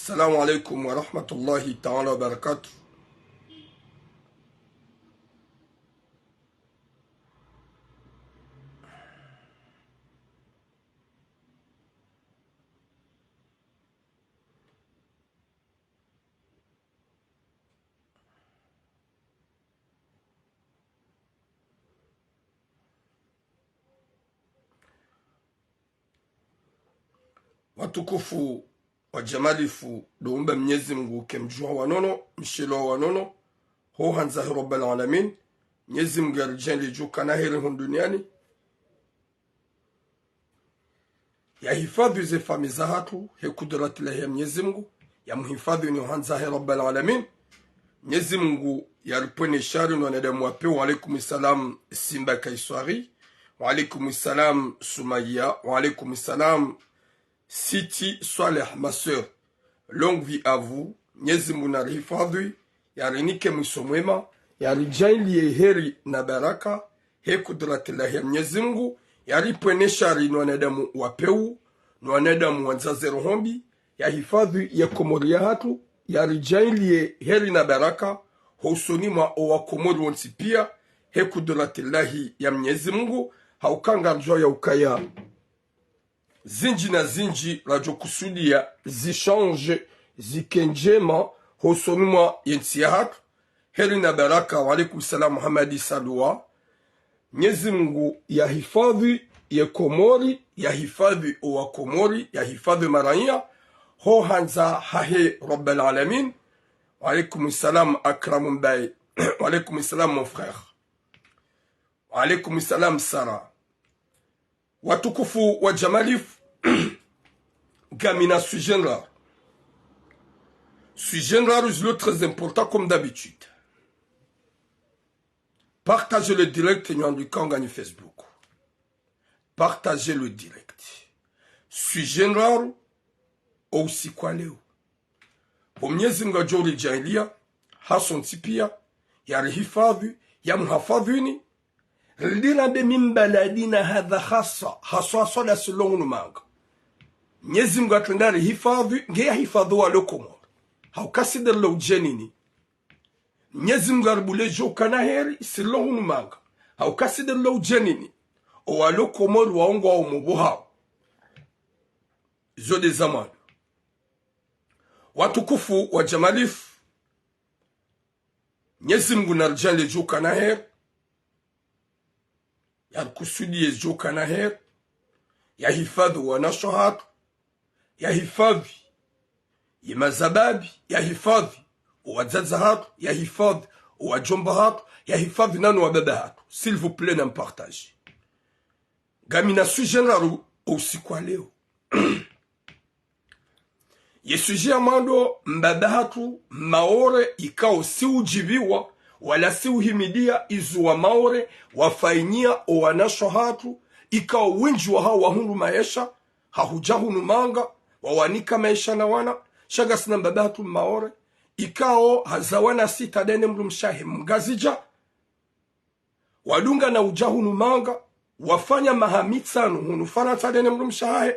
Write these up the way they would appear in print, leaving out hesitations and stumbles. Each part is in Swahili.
السلام عليكم ورحمة الله تعالى وبركاته. Watukufu wajamalifu doumba Mwenyezi Mungu kemjua wanono mshilo wanono ho hanzahi rabbal alamin. Mwenyezi Mungu arjali juka na heri hon duniani ya hifadhi ze fami za hatu he kudrati la ya Mwenyezi Mungu ya mhifadhi ni hanzahi rabbal alamin. Mwenyezi Mungu yaripone shari na wanadamu wape. Wa alaikum salam Simba Kaiswari, wa alaikum salam Soumaya, wa alaikum salam Siti Saleh, ma soeur, longue vie à vous. Mwenyezi Mungu na hifadhi yarinike mwisho mwema, yarijailie heri na baraka he kudratillahi ya Mwenyezi Mungu yaripwene shari na wanadamu wapeu na wanadamu wanzaze rohombi ya hifadhi ya komori ya hatu yarijailie heri na baraka husoni mwa owakomori wonsi pia he kudratillahi ya Mwenyezi Mungu haukanga rjo ya ukaya zinji na zinji rajo kusudia zichange zikenjema hosonuma yensiyahat heri na baraka. Wa alaikum salam Muhammadi Salwa. Mwenyezi Mungu ya hifadhi ya Komori, ya hifadhi wa Komori, ya hifadhi marania ho hanza hahe rabbal alamin. Wa alaikum salam Akram Mbaye. Wa alaikum salam mon frère. Wa alaikum salam Sara. Watukufu wa jamalif Gamina sujet rare. Sujet rare est très important comme d'habitude. Partagez le direct du Kangani Facebook. Partagez le direct. Sujet rare aussi quoi leo. Mwenyezi Mungu ajori jailia hason tipia ya hifadhi ya mhafadhini lilambe min baladina hadha khassa haswa la selon manga. Mwenyezi Mungu atendari hifadhi ngeya hifadhi wa lokomoro haukasider lo jenini. Mwenyezi Mungu arbule joka na heri selon manga haukasider lo jenini o wa lokomoro waongo wa umubuha zo de zamani. Watukufu wa jamalif Mwenyezi Mungu narjale joka na heri ya kusudi joka na heri ya hifadhi wa nashohatu ya hifadhi ya mazababi ya hifadhi wa zaza hatu ya hifadhi wa jomba hatu ya hifadhi nanu wa baba hatu. S'il vous plaît na partage. Gamina sujet raru usiku leo. Ye sujet amando mbaba hatu maore ikao si ujibiwa wala si uhimidia izu wa maore wafainia o wanasho hatu ikao winji wa hao wahundu maesha hahujahunu manga wawanika maisha na wana shagas na mbaba hatu maore ikao hazawana sita dene mrumshahe mgazija wadunga na ujahunu manga wafanya mahamitsanu hunu farata dene mrumshahe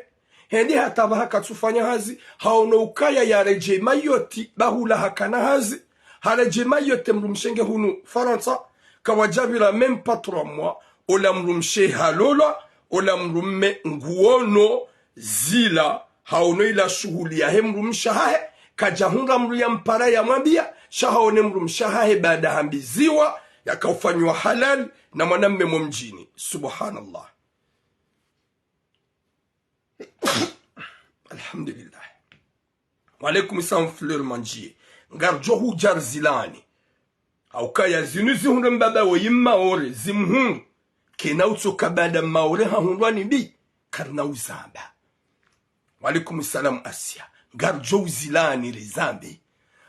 hendi hatabaha katufanya hazi haono ukaya ya reje mayoti bahula hakana hazi harejema yote mrumshenge hunu Faransa kawajabira même pas 3 mois ola mrumshe halola ola mrumme nguono zila haono ila shughuli ya mrumsha hahe kajahunga mru ya mpara ya mwambia shahaone mrumsha hahe baada hambiziwa yakaufanywa halal na mwanamme mjini. Subhanallah. Alhamdulillah. Wa alaikum salam fleur manjie ngarjo hujar zilani haukaya zinuzi hundu mbaba wa yimma ore zimhundu kena utsoka bada maore hahundwani bi karna uzamba. Wa alaikum salam Asia ngarjo zilani rizambi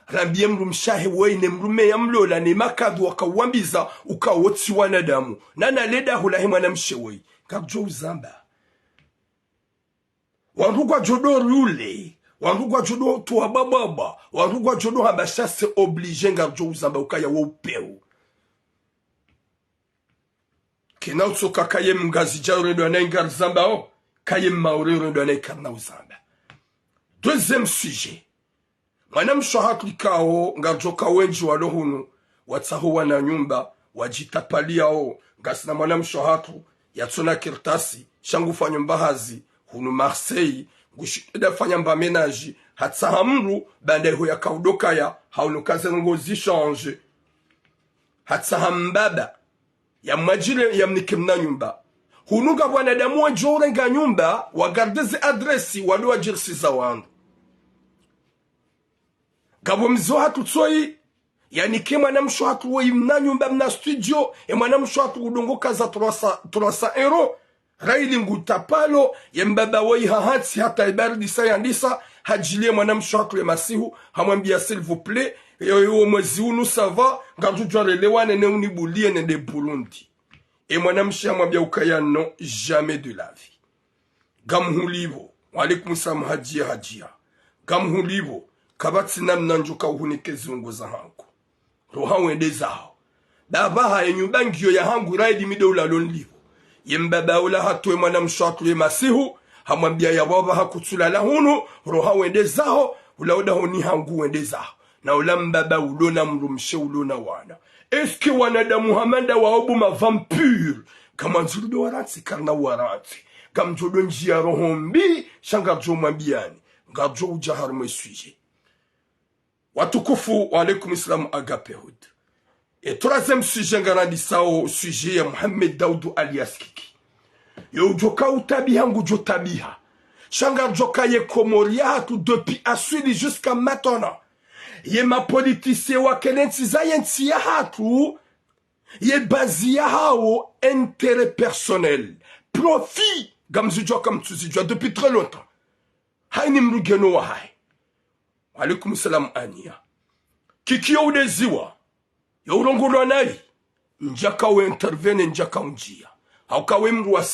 rambie mrumshahe wene mrume ya mlola ni makadhu wakawambiza ukawotsi wanadamu nana leda hulahi na mshewei ngarjo uzamba wanrugwa jodori ule wanrugwa jodo tuwa bababa wanrugwa jodo habasha se oblige ngarjo uzamba ukaya wa upeu kena utsoka kaye mgazi jaure ndo anengar zamba o kaye maure ndo anekarna uzamba. Deuxième sujet Mwana mshohatu likao ngajoka wenji walohunu watsaho wana nyumba wajitapaliao ngasina mwana mshohatu yatsona kirtasi shangu fanya mbahazi hunu Marseille ngushida fanya mba menaji hatsaha mru banda iho ya kaudoka ya haunu kaze ngozi change hatsaha mbaba ya mwajile ya mnikimna nyumba hunuga wanadamu wajorenga nyumba wagardeze adresi wali wajirisi za wandu gabo mzo hatu tsoi yani ke mwana mshohatu wa imna nyumba mna studio mwana mshohatu udongoka za 300 euro raili ngutapalo ya mbaba wai hahatsi hata ibardi sayandisa hajilie mwana mshohatu ya masihu hamwambia s'il vous plaît yo mwezi unu sava ngajujwa relewane ne unibulie ne de Burundi mwana mshi hamwambia ukaya non jamais de la vie gamhulivo walikum salam hajia gamhulivo kabatsi namnanjuka uhunike zungu za hangu roha wende zao dabaha yenyumba ngiyo ya hangu raidi midoula lonlivo yembaba ula hatwe mwana mshohatu ye masihu hamwambia ya baba hakutsula la hunu roha wende zao ula honi hangu wende zao na ula mbaba ulona mrumshe ulona wana eske wanadamu hamanda waobu ma vampire kama nzurudo waranti karna waranti gamjodo njia roho mbi shangajo mwambiani ngajo ujahar mwesuje watukufu wa alaikum salam agape hud et troisième sujet ngarandi sao sujet ya Mohamed Daoudou alias Kiki yo joka utabiha ngujo tabiha shanga joka ye komoria hatu depuis asuli jusqu'à maintenant ye ma politicien wa kenensi zayensi ya hatu ye bazi ya hao intérêt personnel profit gamzu joka mtuzi jwa depuis très longtemps haini mrugeno wa hai alaikum salam ania Kiki yo udeziwa yo urongulwa nai njaka we intervene njaka unjia haukawe mru wa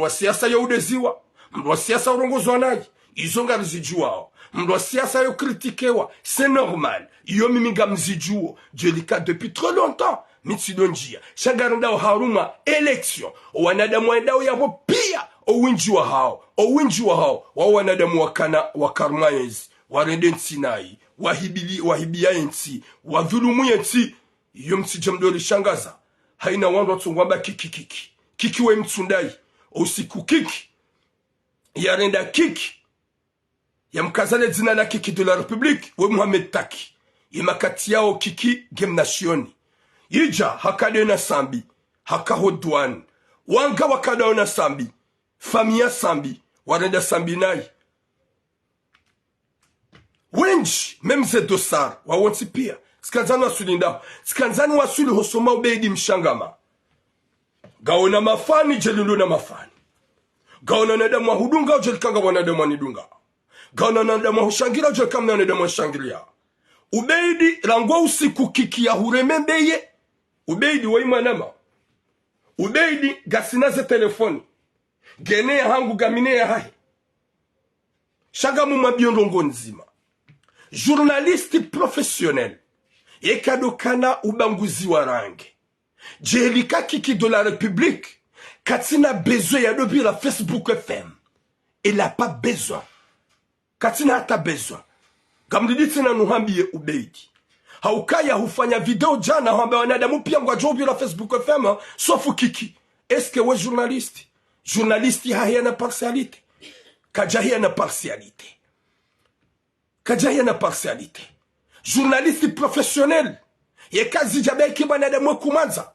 siasa yo udeziwa mru wa siasa urongozwa nai izo ngarizijuwao mru wa siasa yo kritikewa c'est normal iyo mimiga mzijuo jelika depuis trop longtemps mitsido njia shagarunda haruma election wanadamu endao yabo pia owinji wa hao wa wanadamu wakana wakarmayezi warende nsinai wahibia yensi wadhulumu yensi iyo msijamdoli shangaza haina wandu watungwamba kiki we mtsundai usiku kiki yarenda kiki ya mkazale zina la kiki de la République we Mohamed Taki imakati yao kiki gemnationi ija hakade na sambi hakahodwan wanga wakadao na sambi famia sambi warenda sambi nai wenji memze dosar wawonti pia skanzani wasulinda skanzani wasuli hosoma ubeidi mshangama gaona mafani jelulu na mafani gaona nadamu hudunga ujelikanga wanadamu wanidunga gaona nadamu hushangira ujelikanga wanadamu hushangiria ubeidi rangwa usiku kiki ya huremembeye ubeidi wa imanama ubeidi gasinaze telefoni gene ya hangu gamine ya hai shagamu mabionrongo nzima journaliste professionnel ekadokana ubanguzi wa rangi jelika Kiki de la République katina besoin ya dobi la Facebook FM il a pas besoin katina hata besoin gamdiditi na nuhambiye ubeidi haukaya hufanya video jana hamba wanadamu pia ngwa jobi la Facebook FM sauf Kiki est-ce que we journaliste haya na partialité kajahia na partialité journaliste professionnel ye kazi jabe kibanadamu kumanza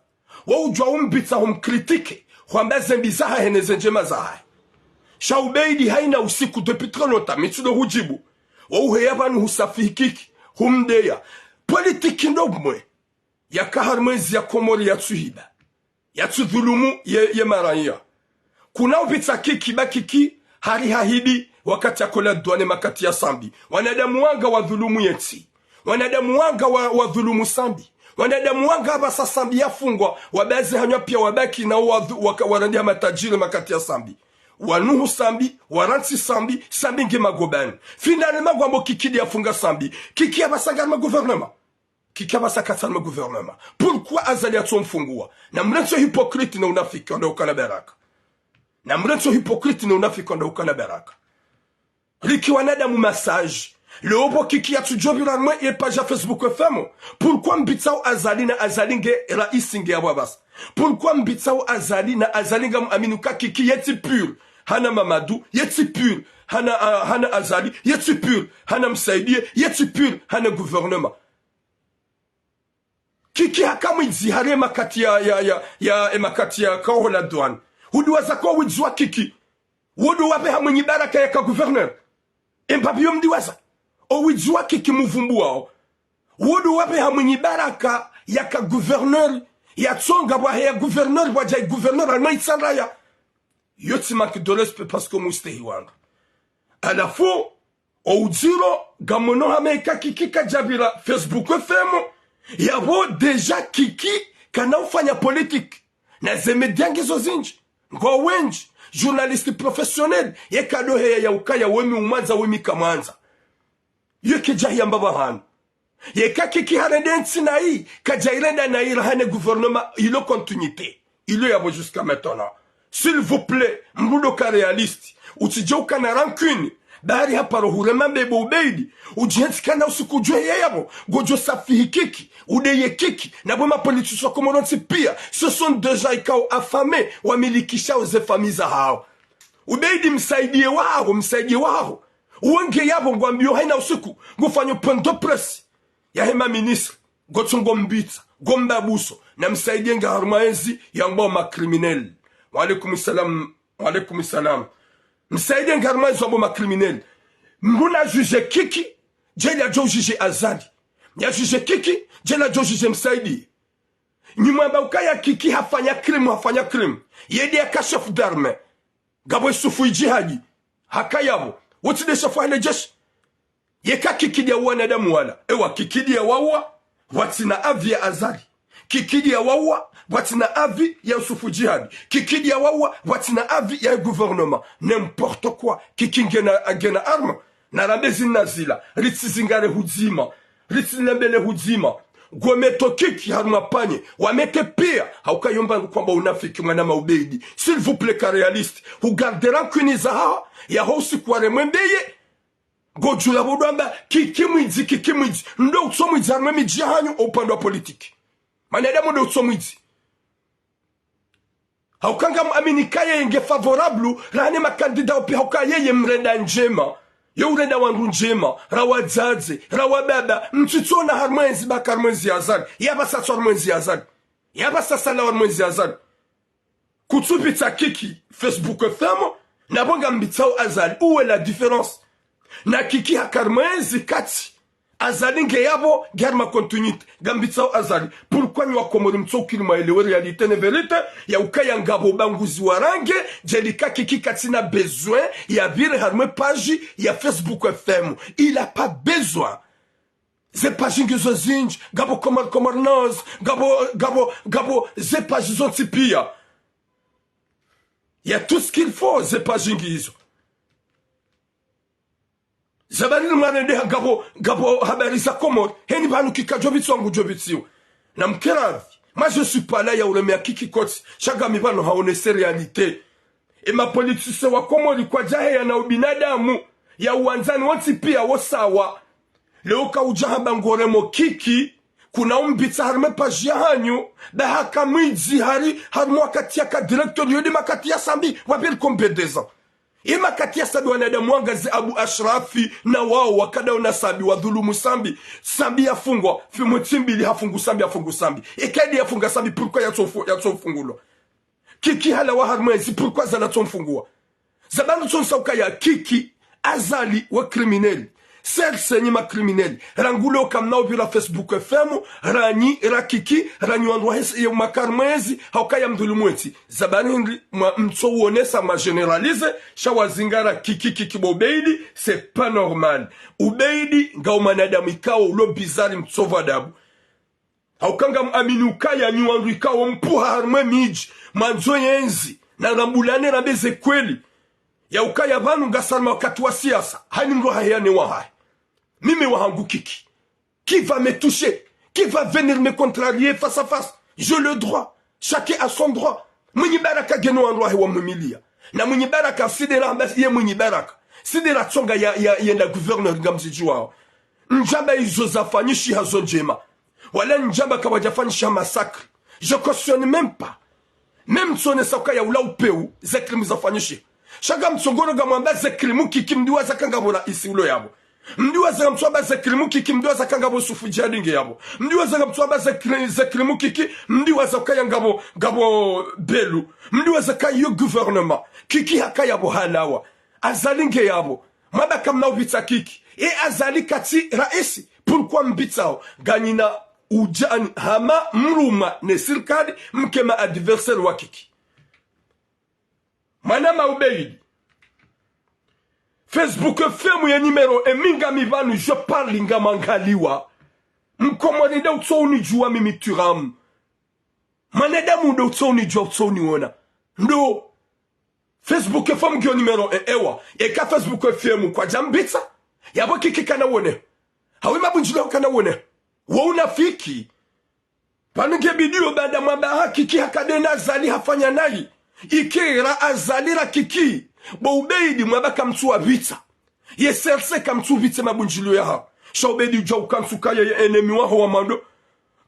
wa ujwa umbitsa humkritike kwamba zembizaha heneze njema zaha shaubeidi haina usiku depuis très longtemps mitudo hujibu wa uheyabanu husafihikiki humdeya politiki ndogmwe ya kaharmezi ya komori ya tsuhiba ya tsudhulumu ye maranya kuna ubitsa kiki bakiki hari hahidi wakati ya kola duane makati ya sambi wanadamu wanga wa dhulumu yensi wanadamu wanga wa dhulumu sambi wanadamu wanga basa sambi yafungwa wabazi hanywa pia wabaki na warandia matajiri makati ya sambi wanuhu sambi waranti sambi nge magobani finale magwambo kikidi yafunga sambi kiki ya basanga ma gouvernement kiki ya basaka ma gouvernement pourquoi azali ya tsomfungua na mrenso hypocrite na unafiki onda ukana baraka na mrenso hypocrite na unafiki onda ukana baraka liki wanadamu massage Le obo kiki ya tujobi la mwen e page Facebook femo. Pourquoi mbitsa ou azali na azali nge rais nge ababas? Pourquoi mbitsa ou azali na azali nga aminuka kiki yeti pur? Hana Mamadou yeti pur. Hana azali yeti pur. Hana Msaidi yeti pur. Hana gouvernement. Kiki hakamu izihare makati ya makati ya kawo la douane. Hudu wazako wizwa kiki. Wudu wape hamwenye baraka ya ka gouverneur. Mpapio mdiwaza. Owidjua kiki muvumbu wao. Wudu wape hamwenye baraka ya ka gouverneur. Ya tsonga wa ya gouverneur wa jai gouverneur alma itsanraya. Yoti manque de respect parce que muste hiwanga. À la fois, owidjiro gamono hameka kiki kajabira Facebook femo. Yabo deja kiki kana ufanya politique. Na zemediangi zozinji. Ngo wenji. Journaliste professionnel. Ye kado heya ya ukaya wemi umanza wemi kamanza. Ye kejahi ya mbaba hanu. Ye kaki harendensi na hii. Kajairenda na hii rahane gouvernement. Il a continuité. Il y a jusqu'à maintenant. S'il vous plaît. Mrudo ka réaliste. Utijouka na rancune. Bahari hapa rohurema mbebe ubeidi. Ujihensi kana usukujwe yeyabo. Gojo safihi kiki. Udeye kiki. Na bwema politiswa komoronsi pia. Ce sont déjà ikao affamés. Wamilikisha uze famiza hao. Ubeidi msaidie wao. Uwenge yabo ngwambio haina usiku. Ngufanyo point de presse. Ya hema ministre. Gotungo mbita. Gomba buso. Na msaidie nga harmaenzi ya mboma kriminel. Waalaikum salam. Msaidie nga harmaenzi ya mboma kriminel. Mbuna juge kiki. Jeli ajo juge azali. Ya juge kiki. Jeli ajo juge msaidie. Nyumamba ukaya kiki hafanya crime. Yedi ya kashef d'arme. Gabo sufu ijihadi. Hakayabo. Woti de shafu hale jeshi. Yeka kikidi ya wanadamu wala. Ewa kikidi ya wawa. Wati na avi ya azali. Kikidi ya wawa. Wati na avi ya sufu jihadi. Kikidi ya wawa. Wati na avi ya gouvernement. N'importe quoi. Kiki ngena arma. Narambezi nazila. Ritsi zingare huzima. Ritsi lembele huzima. Gwometo kiki haruma panye. Wamete pia. Hauka yomba kwamba unafiki mwana maubeidi. S'il vous plaît ka réaliste. Hugardera kuniza hawa. Ya hosi kware mwembeye. Gojula bodamba. Kiki mwidzi. Ndo utso mwidzi harumwe miji hanyu. Upando wa politiki. Manadamu ndo utso mwidzi. Haukanga muaminikaye yenge favorablu. Rane makandida upi hauka yeye mrenda njema. Yo urenda wangu njema, rawa dzadze, rawa baba, mtutona harmwenzi baka harmwenzi azali. Yaba sasa harmwenzi azali. Yaba sasa la harmwenzi azali. Kutsupita kiki Facebook femo, na bonga mbitsao azali. Où est la différence? Na kiki hakarmwenzi kati. Azali nge yabo, germa continuité. Gambitsao azali. Pourquoi nous akomori mtso kilima elewe réalité ne vérité? Ya ukaya ngabo banguzi warange, jelika kiki katina besoin, ya vire harme page, ya Facebook FM. Il a pas besoin. Ze page ngizo zinj, gabo komar noz, gabo, ze page zontipia. Il y a tout ce qu'il faut, ze page ngizo. Zabaril marende gabo habari za Komor. Heni banu kika jobitsu wangu jobitsu. Na mkeravi. Moi je suis pas là ya uremea kiki koti. Shaga mibano haonese realite. E mapolitise wa Komori kwa jahe ya na ubinadamu. Ya uwanzani wanti pia wosawa. Leo ka ujahamba ngoremo kiki. Kuna umbitsa harme pajia hanyu. Da haka mwidzi harmu wakati ya ka director yodi makati ya sambi. Wabili kompedeza. Ima katia sabi wanadamu wangazi Abu Ashrafi na wao wakada unasabi wadhulumu sambi. Sambi ya fungwa. Fimu timbili hafungu sambi. Ekadi ya funga sambi pourquoi ya fungulo. Kiki hala wa harmwezi pourquoi zala tonfungua. Zabanu tonsauka ya kiki azali wa krimineli. Serse nyima krimineli. Rangulo kamnao bila Facebook FM. Ranyi, rakiki, ranyi wandwa hesi ya makarmwezi. Haukaya mdulumweti. Zabani hindi mtso uonesa ma generalize. Shawazingara kiki bobeidi. C'est pas normal. Ubeidi nga umanadamu ikawa ulo bizari mtso vadabu. Haukanga aminukaya nyuandu ikawa mpuha harmwe miji. Manzo yenzi. Na rambulane rambeze kweli. Ya ukaya vanu ngasarma wakati wa siasa. Hani mro hayane wahai. Mimi wahangu kiki. Qui va me toucher? Qui va venir me contrarier face à face? J'ai le droit. Chacun a son droit. Mwenye baraka geno andwa hewa mmilia. Na mwenye baraka sidera mbasi ye mwenye baraka. sidira tsonga yenda gouverneur ngamzijua njamba hizo zafanyishi hazo njema wala njamba kawajafanyisha massacre. Je cautionne même pas. Même tsone sauka ya ula upeu zekrimu zafanyishi shaga mtsongoro gamwamba zekrimu kikimdiwa zakangabora isi ulo yabo mdiwa za mtswaba zekrimu kikimdiwa zakangabo sufu jadinge yabo mdiwa za mtswaba zekrimu kiki mdiwa zakaya ngabo belu mdiwa zakaya gouvernement kiki hakaya bo halawa azalinge yabo maba kamna ubita kiki azali kati raisi pourquoi mbitao ganina ujani hama mruma ne sirkadi mkema adversaire wa kiki manama ubeidi Facebook femu ya numero minga mivanu je parle nga mangaliwa mkomonida utsouni juwa mimi turamu maneda muda utsouni juwa utsouni wona ndo Facebook femu gyo numero ewa eka Facebook femu kwa jambita yabo kiki kana wone hawi mabunjilo kana wone wa unafiki panuge bidio bada mwamba kiki hakadena azali hafanya nai ikira azalira kiki bo ubeidi mwaba kamtua vita yeserse kamtu vita mabunjilo ya ha shobedi ujau kansuka ya enemi waho wa mando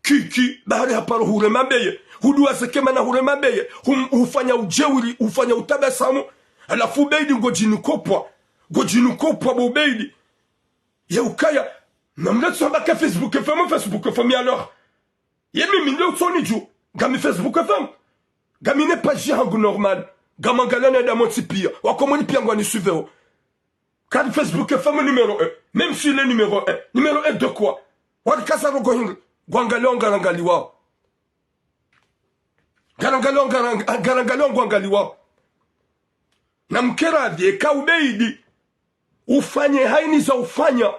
kiki bahari haparo hurema beye hudua sekema na hurema beye hufanya ujeuri hufanya utabasamu alafu ubeidi ngojini kopwa bo ubeidi ya ukaya namletso baka Facebook femme alors yemi minyo tsoni ju gami Facebook femme gami ne pas hangu normal gamangalana da montipia wakomoni pia ngwani suiveo kad Facebook femme numéro 1 même si le numéro 1 de quoi wakasa rogo hingi gwangalonga ngaliwa ngaliwa na mkeradhi kaubeidi ufanye haini za ufanya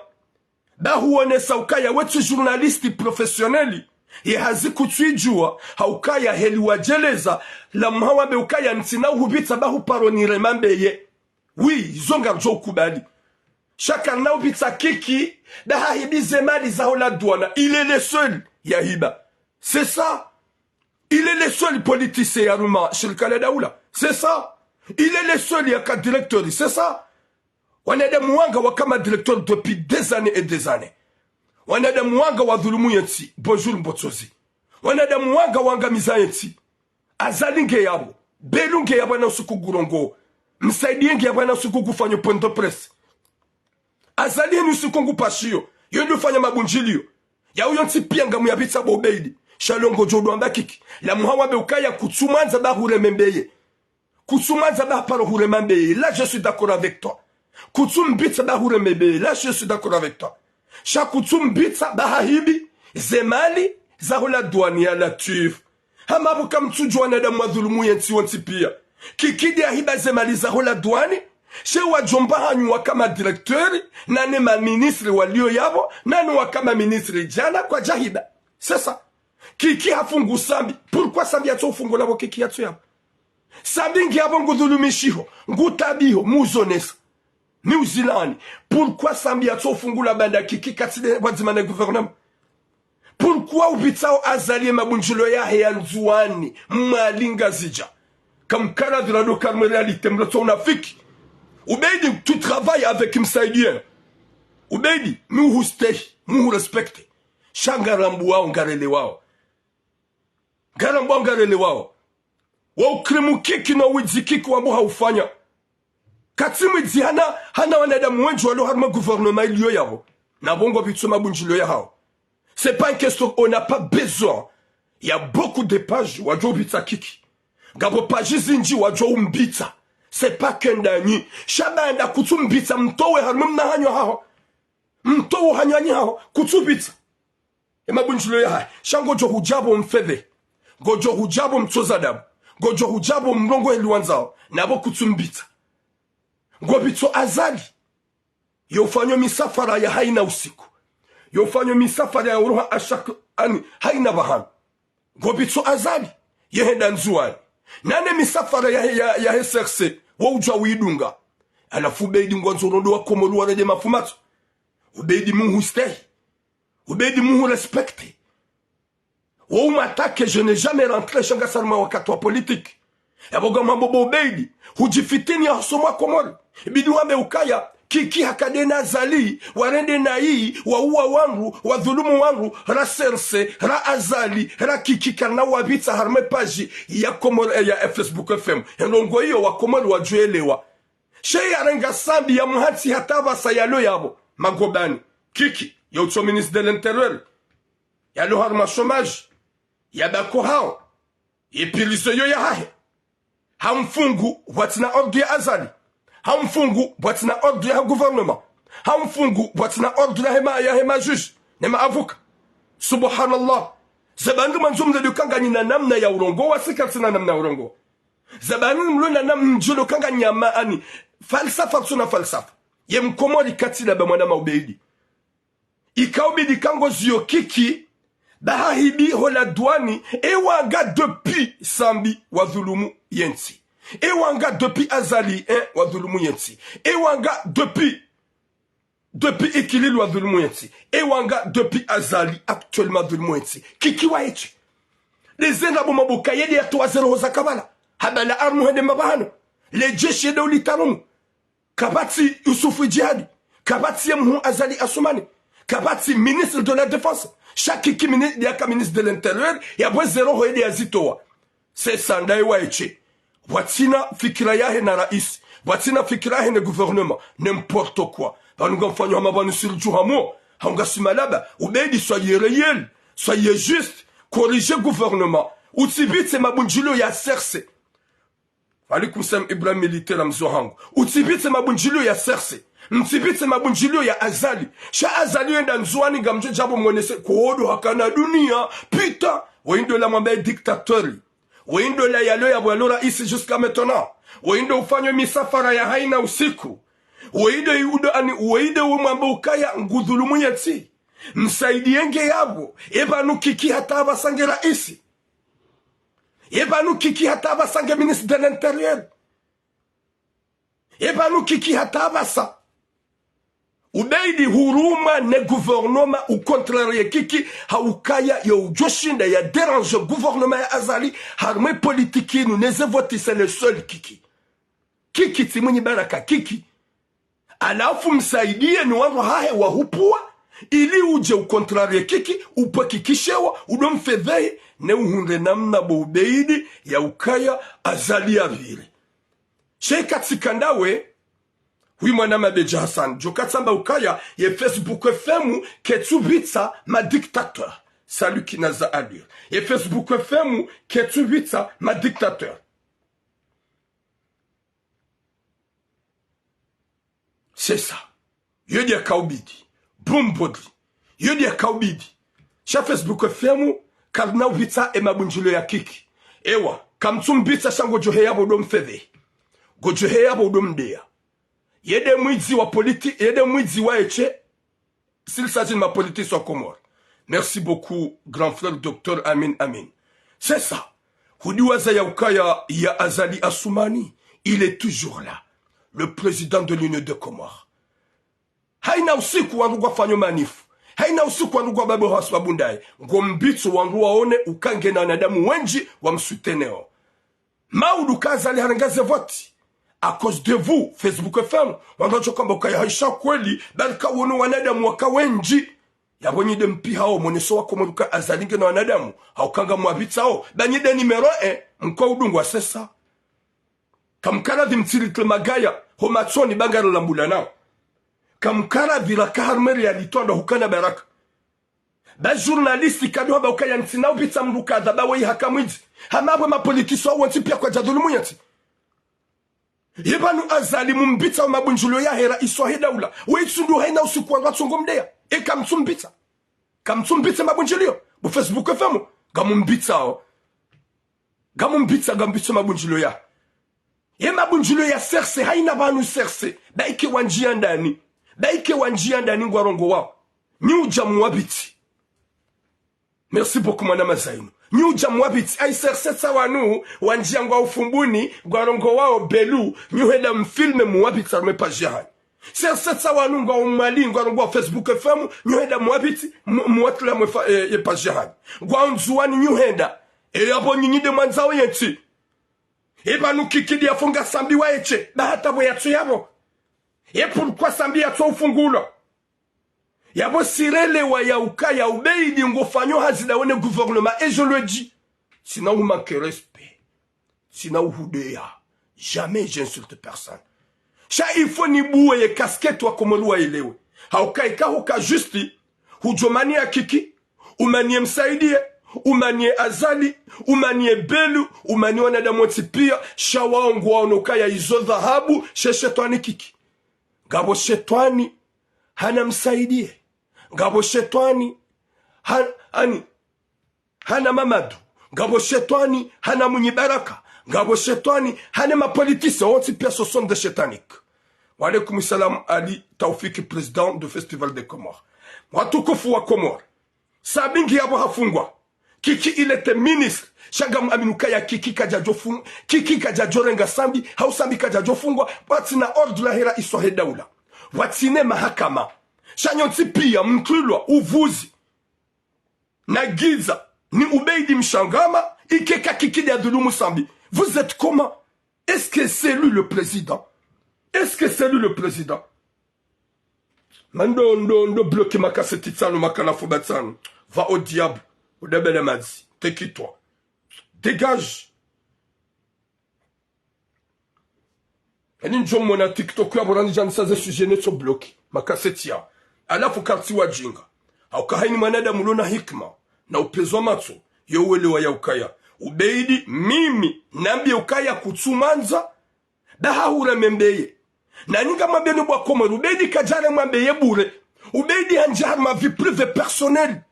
da huone saukaya wetu journalisti professionneli ye hazikutwijua haukaya heli wajeleza la mhawabe ukaya ntina uhubita bahu paronire mambeye oui zonga njo kubali chaka na ubita kiki da hahibize mali za hola douana il est le seul yahiba c'est ça il est le seul politicien ya ruma shirikale daula c'est ça il est le seul yaka directeur c'est ça wanada muwanga wa kama directeur depuis des années et des années wanada muwanga wa dhulumu yeti bonjour mbotsozi wanada muwanga wanga mizayeti azalinge yabo belunge yabo na usuku gurongo msaidienge yabo na usuku kufanya point de presse azali ni usuku ngupashio yondo fanya mabunjilio ya uyo ntipia ngamu ya bitsa bobeidi shalongo jodo ambakiki la muhawa be ukaya kutsumanza ba huremembeye kutsumanza ba paro huremembeye là je suis d'accord avec toi kutsum bitsa ba huremembeye là je suis d'accord avec toi shakutsum bitsa ba hahibi zemali za hola douane ya latif hamabu kamtujwana da mwadhulumu yenti wontipia kikidi ahiba zemali za hola douane she wajomba hanyu wakama directeur nane ma ministre walio yabo nane wakama ministre jana kwa jahiba sasa kiki hafungu sambi pourquoi sambi yato ufungu labo kiki yato yabo sambi ngi yabo ngudhulumishiho ngutabiho muzonesa New Zealand pourquoi sambi yato ufungu la banda kiki katide wadzimane gouvernement pourquoi ubitao azalie mabunjulo ya heyanzuani malinga zija comme Canada la local réalité mlato unafiki Ubeidi tu travailles avec Msaidien Ubeidi mu stay mu respecte shangarambu wao ngarele wao garambu ngarele wao wa ukrimu kiki na wijiki kwa mbo haufanya katimu hana wanadamu wengi walo harma gouvernement iliyo yao na bongo bituma bunjilo ya hao c'est pas une question on n'a pas besoin il y a beaucoup de pages wajo bitsa kiki gabo pages zinji wajo umbitsa c'est pas kendani shabanda kutumbitsa mtowe harmum na hanyo hao mtowo hanyanyi hao kutubitsa emabunjilo ya shango jo hujabo mfeve gojo hujabo mtozadabu gojo hujabo mrongo eliwanzao nabo kutumbitsa ngobitso azali yofanyo misafara ya haina usiku yofanyo misafara ya uruha ashak ani haina bahan ngobitso azali yehenda nzuani nane misafara ya heserse wa ujwa widunga alafu ubeidi ngwanzorondo wa komolu wa reje mafumato ubeidi mungu stay ubeidi mungu respecte wa umatake je n'ai jamais rentré shanga salma wakati wa politique Yaboga mambo beidi. Hujifitini ya somwa komori. Ibidi wame ukaya. Kiki hakadena azali. Warende na hii. Waua wangu. Wadhulumu wangu. Ra serse. Ra azali. Ra kiki karna wabita harme paji. Ya komori ya Facebook FM. Ndongo hiyo wa komori wa juelewa. Shei arenga sambi ya muhati hatava sayalo yabo. Magobani. Kiki. Ya ucho ministre de l'Intérieur. Ya lo harma chômage. Ya bako hao. Ipiliso yo ya hahe. Hamfungu watina ordre ya azali. Hamfungu watina ordre ya gouvernement. Hamfungu watina ordre ya hema juge. Nema avoka. Subhanallah. Zabangu manzumde lukanga nina namna ya urongo. Wasikatina namna ya urongo. Zabangu mluna namna mjulo kanga nyama ani. Falsafa tsuna falsafa. Ye mkomori katila ba mwana maubeidi. Ikaubidi kango ziyo kiki. Bahahibi hola douani. Ewanga depuis sambi wadhulumu yensi. Ewanga depuis azali wadhulumu yensi. Ewanga depuis ikilil wadhulumu yensi. Ewanga depuis azali actuellement wadhulumu yensi. Kiki wa echi. Lezena bumabuka yedi ya tuwazero hoza kabala. Habala armu hende mabahano. Lejeshi yede ulitarumu. Kabati Yusufu Jihadi. Kabati Yemhu Azali Assoumani. Kabati ministre de la Défense. Chaque qui ministre de l'Intérieur. Yabwe zero hoede yazitowa. C'est Sandai Waiche. Watina fikira yahe na rais. Watina fikira yahe na gouvernement. N'importe quoi. Banunga mfanyo hamabanu sur Juhamo. Hanga simalaba. Ubeidi soyez réel. Soyez juste. Corrigez gouvernement. Utibite mabunjilo ya serse. Alikum sam Ibrahim militaire mzohangu. Utibite mabunjilo ya serse. Mtibite mabunjilo ya azali. Sha azali yenda nzuani gamje jabo mwenese. Kuhodo hakana dunia. Putain. Weindo la mambaye dictatori. Weindo la yalo ya walora isi jusqu'à maintenant. Weindo ufanyo misafara ya haina usiku. Weindo umambo ukaya ngudhulumu yati. Msaidienge yabo. Ebanu kiki hataba sangera isi. Ebanu kiki hataba sange ministre de l'Intérieur. Ebanu kiki hataba sa. Ubeidi huruma ne gouvernement ou contraire kiki haukaya ya ujoshinda ya dérange gouvernement ya azali harme politiki nous ne vote c'est le seul kiki. Kiki timunyi baraka kiki. Alafu msaidie ni wangu hahe wa hupua ili uje ukontrare kiki upakikishewa udomfedhei ne uhunde namna bobeidi ya ukaya azali ya vile. Sheikh Tsikandawe hui mwana mabeja Hassan jokatsamba ukaya ye Facebook FM ketubitsa ma dictateur. Salut kinaza allure. Ye Facebook FM ketubitsa ma dictateur. C'est ça. Yodi ya kaubidi. Bumbodi. Yodi ya kaubidi. Sha Facebook FM karna ubitsa e mabunjilo ya kiki. Ewa. Kamtumbitsa shango joheya bodom fede. Gojoheya bodom dea. Yede mwizi wa politique. Yede mwizi wa eche. S'il s'agit de ma politique sur Comore. Merci beaucoup, grand frère docteur Amin Amin. C'est ça. Hudiwaza ya ukaya ya Azali Assoumani. Il est toujours là. Le président de l'Union de Comores. Haina usiku wangu fanyo manifu. Haina usiku wangu babo haswa bundaye. Ngombitsu wangu waone ukange na wanadamu wenji wa msuteneo. Maudu kazali harangaze voti. À cause de vous, Facebook FM, wangacho kamba ukaya haisha kweli, balika wono wanadamu waka wenji. Yabonyi de mpi hao, mweneso wako mwenuka azalinge na wanadamu. Haukanga mwabitsa hao. Banyi de numero 1, mkwa udungu wa sesa. Kamkara vimtiri magaya, homatsoni bangaro lambula nao. Kamkara vila kaharmeri ya litondo hukana baraka. Ba journalisti kadwa ba ukaya ntina ubitsa mruka adaba wei hakamwidi. Hamabwe mapolitiso wa wanti pia kwa jadulumu yanti. Yebanu azali mumbitsa mabunjulo ya hera iswahe daula. Weitsundu haina usiku wa watsongo mdea. Kamtsumbitsa. Kamtsumbitsa mabunjulio. Bu Facebook FM. Gamumbitsa o. Gamumbitsa mabunjulo ya. Ye mabunjulo ya serse haina banu serse. Baike wanjia ndani. Baike wanjia ndani ngwarongo wao. Nyuja mwabiti. Merci beaucoup madame Zainu. Nyuja mwabiti. Ay serse tsawanu. Wanjia ngwa ufumbuni. Ngwarongo wao belu. Nyuheda mfilme mwabiti arme pajihani. Serse tsawanu ngwa umali. Ngwarongo wa Facebook FM. Nyuheda mwabiti. Mwatula mwe pajihani. Ngwa unzuwani nyuheda. E yabo nyinyi de manzao yenti. Eba nous kikidi ya funga sambi wa eche. Ba hata bo yatsu yabo. Et pourquoi sambi yatsu ufungula? Yabo sirele wa yauka ya ubeidi ngofanyo hazida wene gouvernement. Et je le dis. Sinon vous manquez respect. Sinon vous deya. Jamais j'insulte personne. Cha ifo ni buwe ye casquette wa komolua ilewe. Hauka ika huka justi. Hujomani ya kiki. Umanie msaidie. Umanie azali. Umanie belu. Umanie wanadamu pia. Shawa ongwa onoka ya izo dhahabu. Shetwani kiki. Gabo shetwani. Hana msaidie. Gabo shetwani. Hana mamadu. Gabo shetwani. Hana munyibaraka. Gabo shetwani. Hana mapolitisi. Onti pia ce sont des chétaniques. Wa alaikum salam Ali Taufiki, président du Festival des Comores. Watukufu wa Comores. Sabingi yabo hafungwa. Kiki il était ministre. Shagam aminuka ya kiki kajajo fungwa. Kiki kajajo renga sambi. Hausambi kajajo fungwa. Watina ordre la hera iswahe daula. Watine mahakama. Shanyonti pia mtulwa uvuzi. Na giza. Ni ubeidi mshangama. Ikeka kiki de adulumu sambi. Vous êtes comment? Est-ce que c'est lui le président? Est-ce que c'est lui le président? Mando bloqué ma cassette tsano makana fobatsano. Va au diable. Au debele mazi. T'es-qui-toi? Dégage. Et ni njom mona TikTok ya borani jan saze sujet ne so bloqué. Ma cassette ya. Alafu karti wa jinga. Hauka haini manada mulona hikma. Na upezwa matso. Yo wele wa ya ukaya. Ubeidi mimi. Nambi ukaya kutsumanza. Daha ura membeye. Na ninga mabene bwa Comores. Ubeidi kajare mambeye bure. Ubeidi anjar ma vie privée personnelle.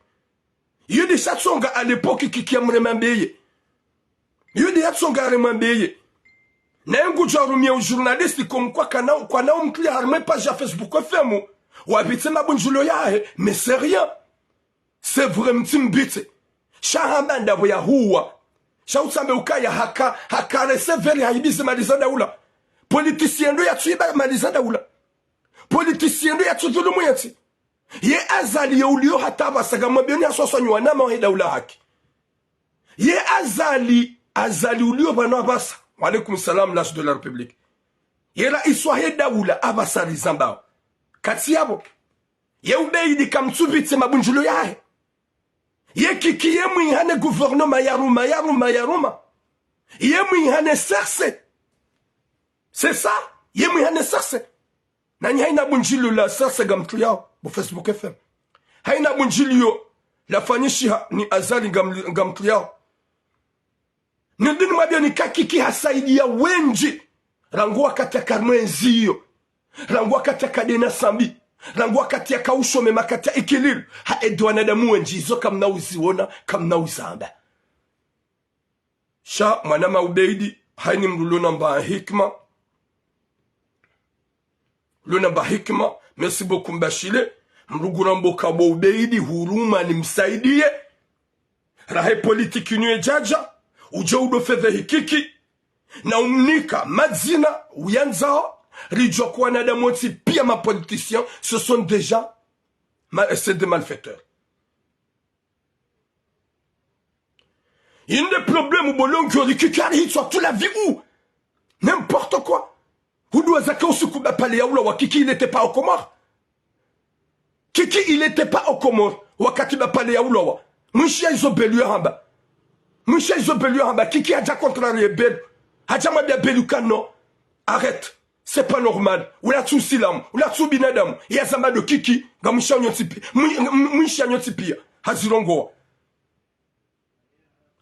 Yudi satsonga à l'époque qui amre mambeye. Yudi yatsonga are mambeye. Na ngu jarumie au journaliste comme quoi kana umkli arme page à Facebook femo. Ou habite ma bonjulo yahe. Mais c'est rien. C'est vraiment timbite. Shahamanda boya huwa. Shautsambe ukaya hakarese veri haibize malizanda ula. Politicien do yatsu iba malizanda ula. Politicien do yatsu dhulumu yatsi. Ye azali ye ulio hataba saga mwabioni asosonywa na mahida ula haki. Ye azali ulio bano abasa. Wa alaikum salam l'âge de la République. Ye la iswahida ula abasa rizambao. Kati yabo. Ye ubeidi kamtsubitse mabunjulo yahe. Ye kiki ye mwihane gouvernement yaruma. Ye mwihane serse. C'est ça. Ye mwihane serse. Nani haina bunjilo la serse gamtliao. Bo Facebook FM. Haina bunjilo la fanyishiha ni azali gamtliao. Nindini mabia ni kakiki hasaidia wenji. Rangua kati ya karmenzio. Rangua kati ya kadena sambi. Rangua kati ya kaushome makati ya ikililu. Ha edwana da muenji. Izo kamna uziona, kamna uzamba. Sha manama ubeidi. Haini mdulona mba hikma. Luna mba hikma. Merci beaucoup mbashile. Mrugura mboka bo ubeidi. Huruma ni msaidie. Rahe politiki nyue jaja. Uje udofedhe hikiki. Na umnika madzina uyanzao. Rijwa kwa nadamoti pia ma politiciens, ce sont déjà c'est des malfaiteurs. Il y a des problèmes au bolon qui arrivent sur toute la vie où n'importe quoi. Où doit Zaka Osukuba parler à Oula Kiki il n'était pas au Comores. Kiki il n'était pas au Comores. Wakati ba parler à Oula. Mouchia ils ont bellu hamba. Mouchia ils ont bellu hamba. Kiki a déjà contrarié bel. A déjà mabia belu kano. Arrête. C'est pas normal. Ou la tsu silam, ou la tsu binadam. Yazama de kiki, gamusha nyotipi. Mwisha nyotipi. Hazirongo.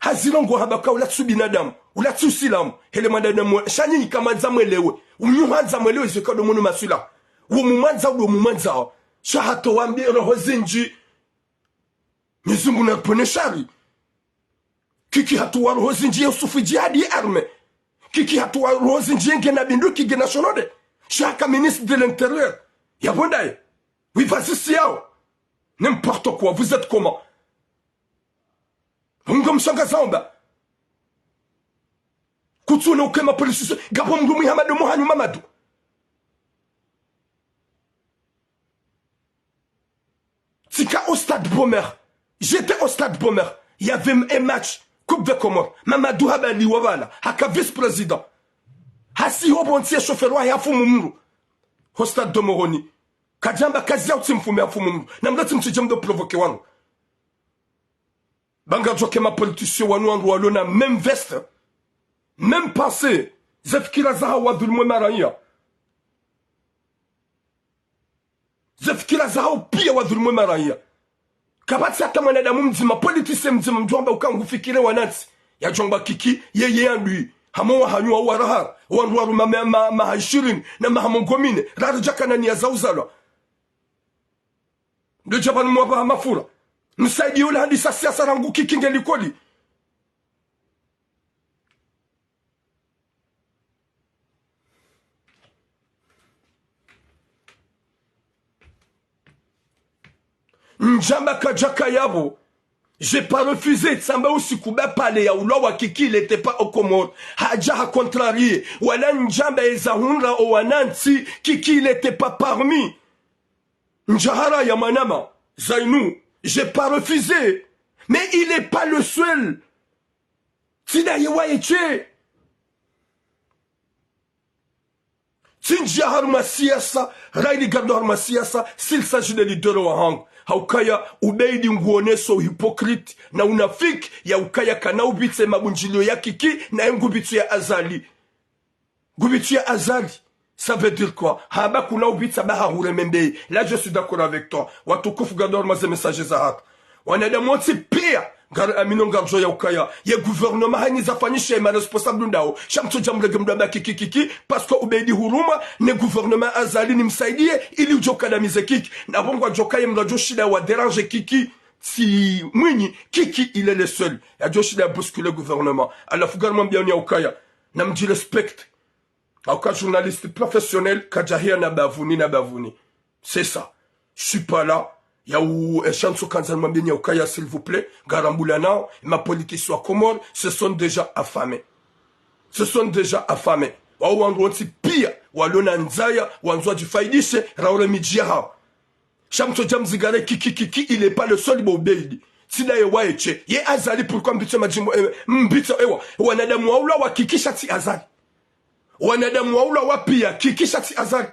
Hazirongo habaka ou la tsu binadam. Ou la tsu silam. Hele madadam. Shani kama zamwelewe. Ou mnyumanza mwelewe zeka do monu masula. Ou mumanza ou mumanza. Shahato wambi rohozinji. Mizungu na pone shari. Kiki hatu wa rohozinji yusufu jihadi arme. Kiki hatuwa rozi njenge na binduki gena shonode. Chaque ministre de l'Intérieur. Yabondaye. Oui, vas-y, siao. N'importe quoi. Vous êtes comment? Ngom sanga zamba. Kutsuna ukema police. Gabon ngumi hamadu muhanyu mamadou. Tika au stade Bomer. J'étais au stade Bomer. Il y avait un match coupe de Comores Mamadou Habali wabala haka vice président hasi hobontie chauffeur wa yafu mumuru hostad de Moroni kajamba kazi ya utimfume yafu mumuru na mdati mtijemdo provoke wangu banga joke ma politicien wanu wangu walona même veste même pensée zefikira zaha wadhulumwe maraya zefikira zaha pia wadhulumwe maraya kabati hata mwanadamu mzima politicien mzima mjomba ukangufikire wanati ya jomba kiki yeye yandu hamo wa hanyu wa warahar wandu waru mahashirin na mahamongomine rarjaka na niya zauzalwa ndo jabani mwaba mafura msaidi ule hadi sa siasa rangu kiki ngelikoli Njamba kajaka yabo. J'ai pas refusé. Samba aussi kuba pale ya ulowa kiki il était pas au Comores. Haja ha contrarié. Wala njamba ezahunra o wananti kiki il était pas parmi. Njahara ya manama. Zainou. J'ai pas refusé. Mais il est pas le seul. Tina yewa eche. Tinja harma siasa. Raili gardo harma siasa. S'il s'agit de leader wa hang. Haukaya ubeidi nguoneso hypocrite na unafiki ya ukaya kana ubitse mabunjilio ya kiki na ngubitu ya azali. Ngubitu ya azali. Ça veut dire quoi? Haba kuna ubitsa baha huremembe. Là je suis d'accord avec toi. Watukufu gador maze messages za hata. Wanadamu wote pia amino ngarjo ya ukaya ye gouvernement hani zafanyisha ma responsable ndao shamto jamlege mdaba kiki parce que ubeidi huruma ne gouvernement azali ni msaidie ili ujokadamize kiki na bongo jokaye mrajo shida wa dérange kiki si mwinyi kiki il est le seul ya joshida bousculer gouvernement alafu garman bien ya ukaya na mji respect auka journaliste professionnel kajahia na bavuni c'est ça je suis pas là. Il y a où un chanson quand ça m'a bien y'a s'il vous plaît, Garambulana, ma politique soit Comores, se sont déjà affamés. Se sont déjà affamés. Ou on doit aussi pire, ou alona nzaya, ou on doit du faïdiche, raoule midjiha. Chamto jam zigare kiki, il est pas le seul bobéidi. Si là y'a eche, y'a azali pourquoi mbito majimo, mbito ewa, ou anadamu waula wa kiki shati azali. Ou anadamu waula wa pia, kiki shati azali.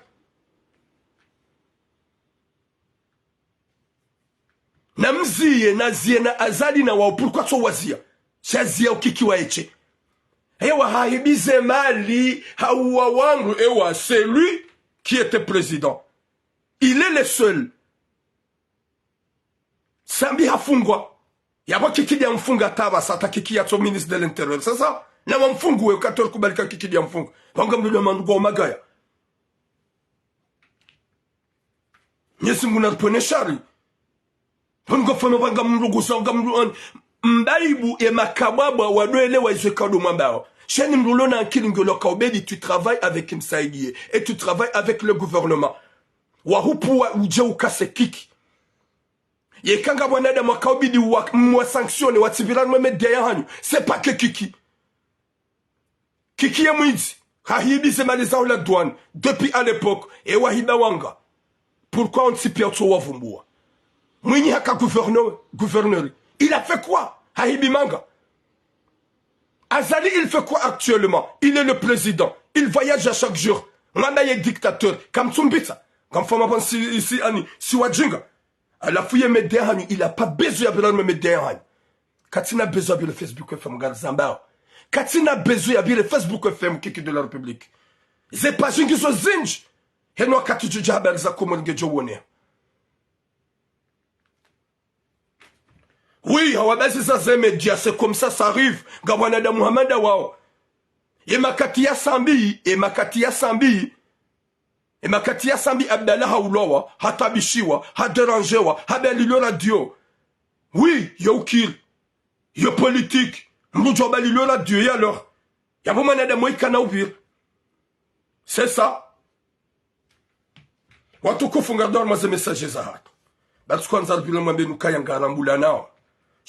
Na mziye na ziye na azali na wao pourquoi so wazia shazia ukiki wa eche ewa haibize mali hawa wangu ewa c'est lui qui était président il est le seul sambi hafungwa yabo kiki ya mfunga taba sata kiki ya to ministre de l'intérieur sasa na mfungu we katol kubalika kiki ya mfunga banga mdo mandugo magaya nyesi nguna pone shari Pongo fono banga mrugo songa mrugo mbaibu e makababa wadwele wa izekado mwambao. Cheni mrulona akili ngoloka obedi tu travailles avec Msaidie et tu travailles avec le gouvernement. Wahupu wa uje ukase kiki. Ye kanga wanada mwaka obidi mwa sanctionne watibirani mweme deya hanyu. C'est pas que kiki. Kiki ya mwidi. Hahibi se maliza la douane. Depuis à l'époque. Et wahiba wanga. Pourquoi on s'y perd au wavumbua? Mwenye haka gouverneur. Il a fait quoi? Hahibi Manga. Azali, il fait quoi actuellement? Il est le président. Il voyage à chaque jour. Manda est dictateur. Comme Tsumbita. Comme Fama pense ici, Ani. Si Wajinga. À la fouille Medehani, il n'a pas besoin de me Medehani. Katina besoin de le Facebook FM, Garzamba. Katina besoin de le Facebook FM, Kiki de la République. C'est pas Jingi so Zinj. Et nous, Katuju Jaberza, comment Gedjowone. Oui, c'est comme ça arrive. Gawanada Muhammad Wao. Et Makatia Sambi, Abdallah Haoulowa, Hatabishiwa, Haderangewa, Habelilo Radio. Oui, yo kill. Yo politique. Moujo Balilo Radio, et alors? Y'a manada Moïkana ouvir. C'est ça. Watuko fungador ma message zahat. Parce qu'on a vu le monde nous kayangarambulana.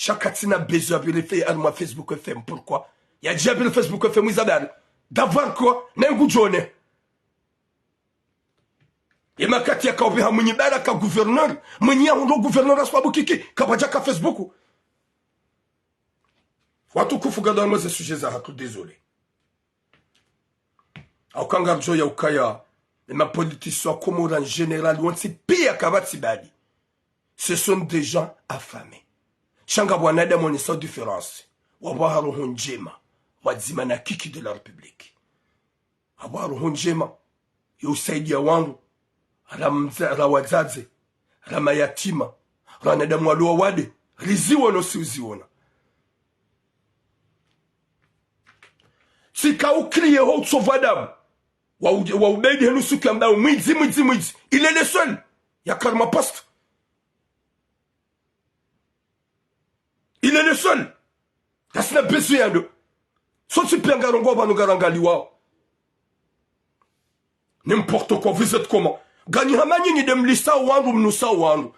Chaque n'a besoin de faire à ma Facebook FM. Pourquoi? Il y a déjà le Facebook FM, Isabelle. D'avoir quoi? N'a un goût de journée. Et ma katia kaubi ha mwenye bala ka gouverneur. Mwenye ya hundo gouverneur aswa bukiki. Kabajaka Facebook. Watu kufuga dans ces sujets za hatu, désolé. Au kangarjo ya ukaya, ma politicien comme en général, on s'y pire kabati badi. Ce sont des gens affamés. Changa wanada mon sans différence. Wabaharu honjema. Wadzima na kiki de la République. Wabaharu honjema. Yusaidia wangu. Rawazaze. Ramayatima. Ranada mwalua wade. Riziwa no siuziona. Sika ukriye ho tsovadamu. Wa ubedi henu suki ambao mwizi. Il est le seul. Ya karma poste. Il est le seul. Kasina besoin de. Soti piangarongo va nous garangaliwa. N'importe quoi, vous êtes comment? Gani hamani ni dem lista wangu mnusa wangu.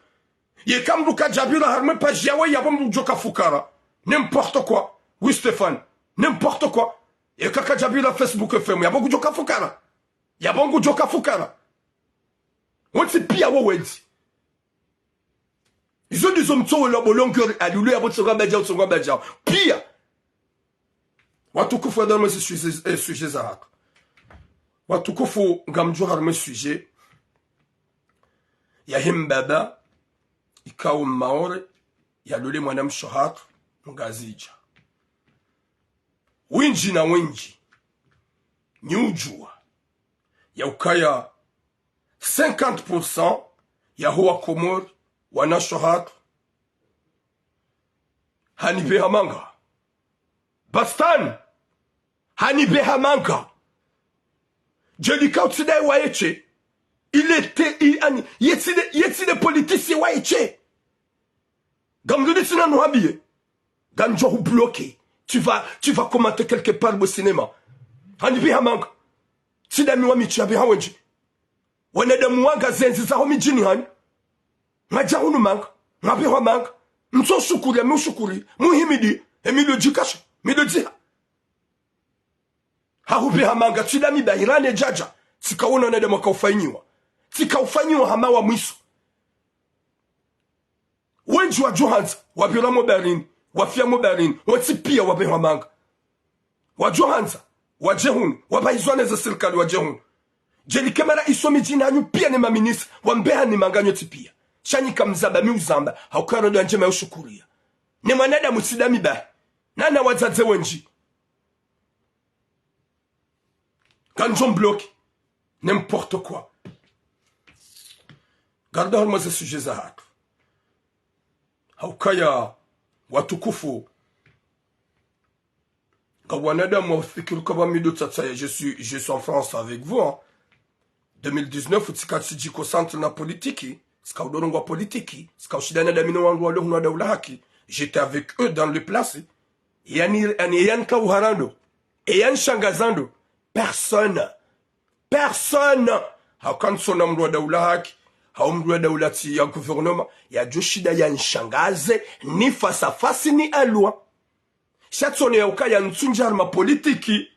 Ye kamdu kajabira harme pa jiawa yabam joka fukara. N'importe quoi. Oui Stéphane. N'importe quoi. Ye kakajabira Facebook FM yabam joka fukara. Yabam joka fukara. Wonsi pia wawezi. Ils ont des hommes qui ont l'homme à l'ouïe à votre badja. Pire. Watukufu dans mes sujets zarak. Watukufu gamjo harme sujet. Ya himbaba. Ikao maore. Ya lule mwanam shohat. Ngazija. Winji na winji. Nyujua. Ya ukaya 50% ya huwa komor. Wana shohat hani behamanga bastan hani behamanga Jelika utsidai waeche il était yetside politicien waeche gamdudi sina nuhabie ganjo hu bloqué tu vas commenter quelque part au cinéma hani behamanga sida miwa michi abehawenji wanada muwanga zenzi za homi jini hani Majahunu mank, mabewa mank, mso shukuri, mshukuri, muhimidi, emilio jikasha, milio jiha. Hahubi hamanga, chidami ba irane jaja, tika una nede mwaka ufanyiwa. Tika ufanyiwa hamawa mwisu. Wenji wa Johanza, wabira moberini, wafia moberini, watipia wabewa manga. Wa Johanza, wajehunu, wabaizwane za serikali wajehunu. Jeli kemera isomi jina hanyu pia ni maminisa, wambeha ni manganyo tipia. Shani kamzaba miuzamba haukaro do njema ushukuria ni mwanada musidami ba nana wazaze wenji kanjon bloqué n'importe quoi. Gardons ces sujets za hatu haukaya watukufu kawanada mwafikiru kaba mido tsatsaya je suis en France avec vous hein. 2019 utikati jiko centre na politiki Skaudorongwa politiki, skaushidana da mino wangu walohunu wa daula haki. J'étais avec eux dans le place. Yan kawharando. Yan shangazando. Personne. Hakan sona mru wa daula haki. Haumru wa daula ti ya gouvernement. Ya joshida yan shangaze. Ni fasa fasi ni alwa. Shatsone ya uka yan tsunjar ma politiki.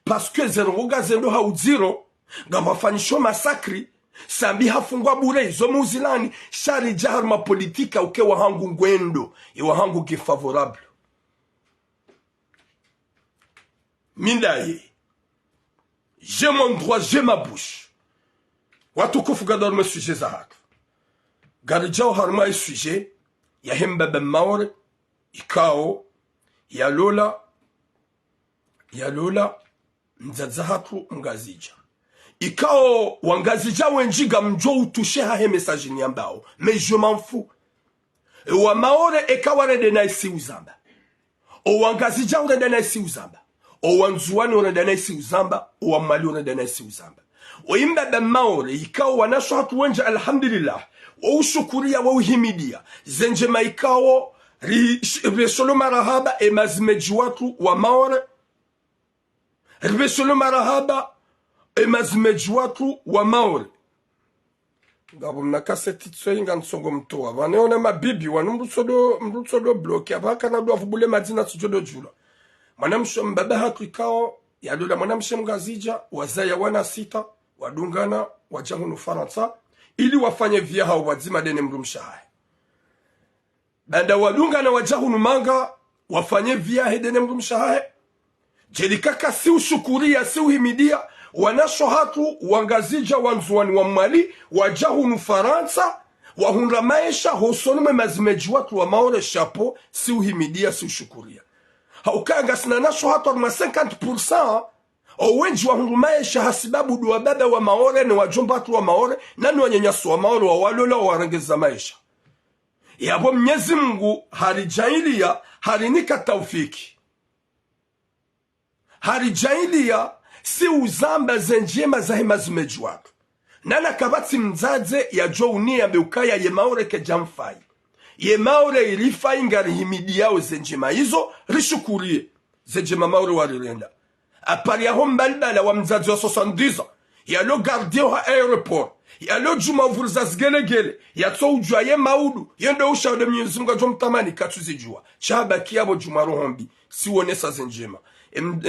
Parce que zeroga zendo hauziro. Gamafanisho masakri. Sambi hafungwa bure izo muzilani shari jahar ma politika uke wahangu ngwendo iwahangu kifavorable mindaye j'ai mon droit j'ai ma bouche watukufu gador me sujet za hatu garijao harma sujet ya hembebe maore ikao ya lola mzaza hatu mgazija Ikao wangazija wenjiga mjo utushe hahe message ni ambao. Mais je m'en fous. Wa maore ekaware na isi uzamba. O wangazija urede na isi uzamba. O wanzuani urede na isi uzamba. O wamali urede na isi uzamba. O imbebe maore ikao wanasho hatu wenja alhamdulillah. O ushukuria wa uhimidia. Zenje maikao risolo marahaba e mazmeji watu wa maore. Risolo marahaba Emazmeji watu wa maore. Ngabo mnakase titso inga nsongo mtoa. Vaneona mabibi wanu mrusodo bloki. Abaka na doa fubule madina sujodo jula. Mwanamsho mbaba hatu ikao. Yadola mwanamsho mgazija. Wazaya wana sita. Wadungana. Wajahunu Faransa. Ili wafanye vya hao wadzima dene mrumshahay. Banda wadungana wajahunu manga. wafanye via hedene mrumshahe jelikaka si ushukuria si uhimidia wanasho hatu wangazija wanzuani wa mali wajahunu Faransa wahunra maisha hosonumwe mazimeji watu wa maore shapo si uhimidia si ushukuria haukanga sina nasho hatu wa 50% owenji wahunru maisha hasibabu duwa baba wa maore ni wajomba hatu wa maore nani wanyanyasu wa maore wa walola wa warengeza maisha yabo Mwenyezi Mungu harijailia harinika taufiki harijailia si uzamba zenjema za hema zimejuwaka nana kabati mzaze ya jo unia beukaya ye maore ke jamfai ye maore ilifai ngari himidi yao zenjema hizo rishukurie zenjema maore warirenda apari ya hombalbala wa mzaze wa 70 ya lo gardien wa aeroport ya lo juma uvuruza zgelegele ya to ujwa ye maudu yendo usha de Mwenyezi Mungu jomtamani katuzi jua shabaki yabo juma rohombi si wonesa zenjema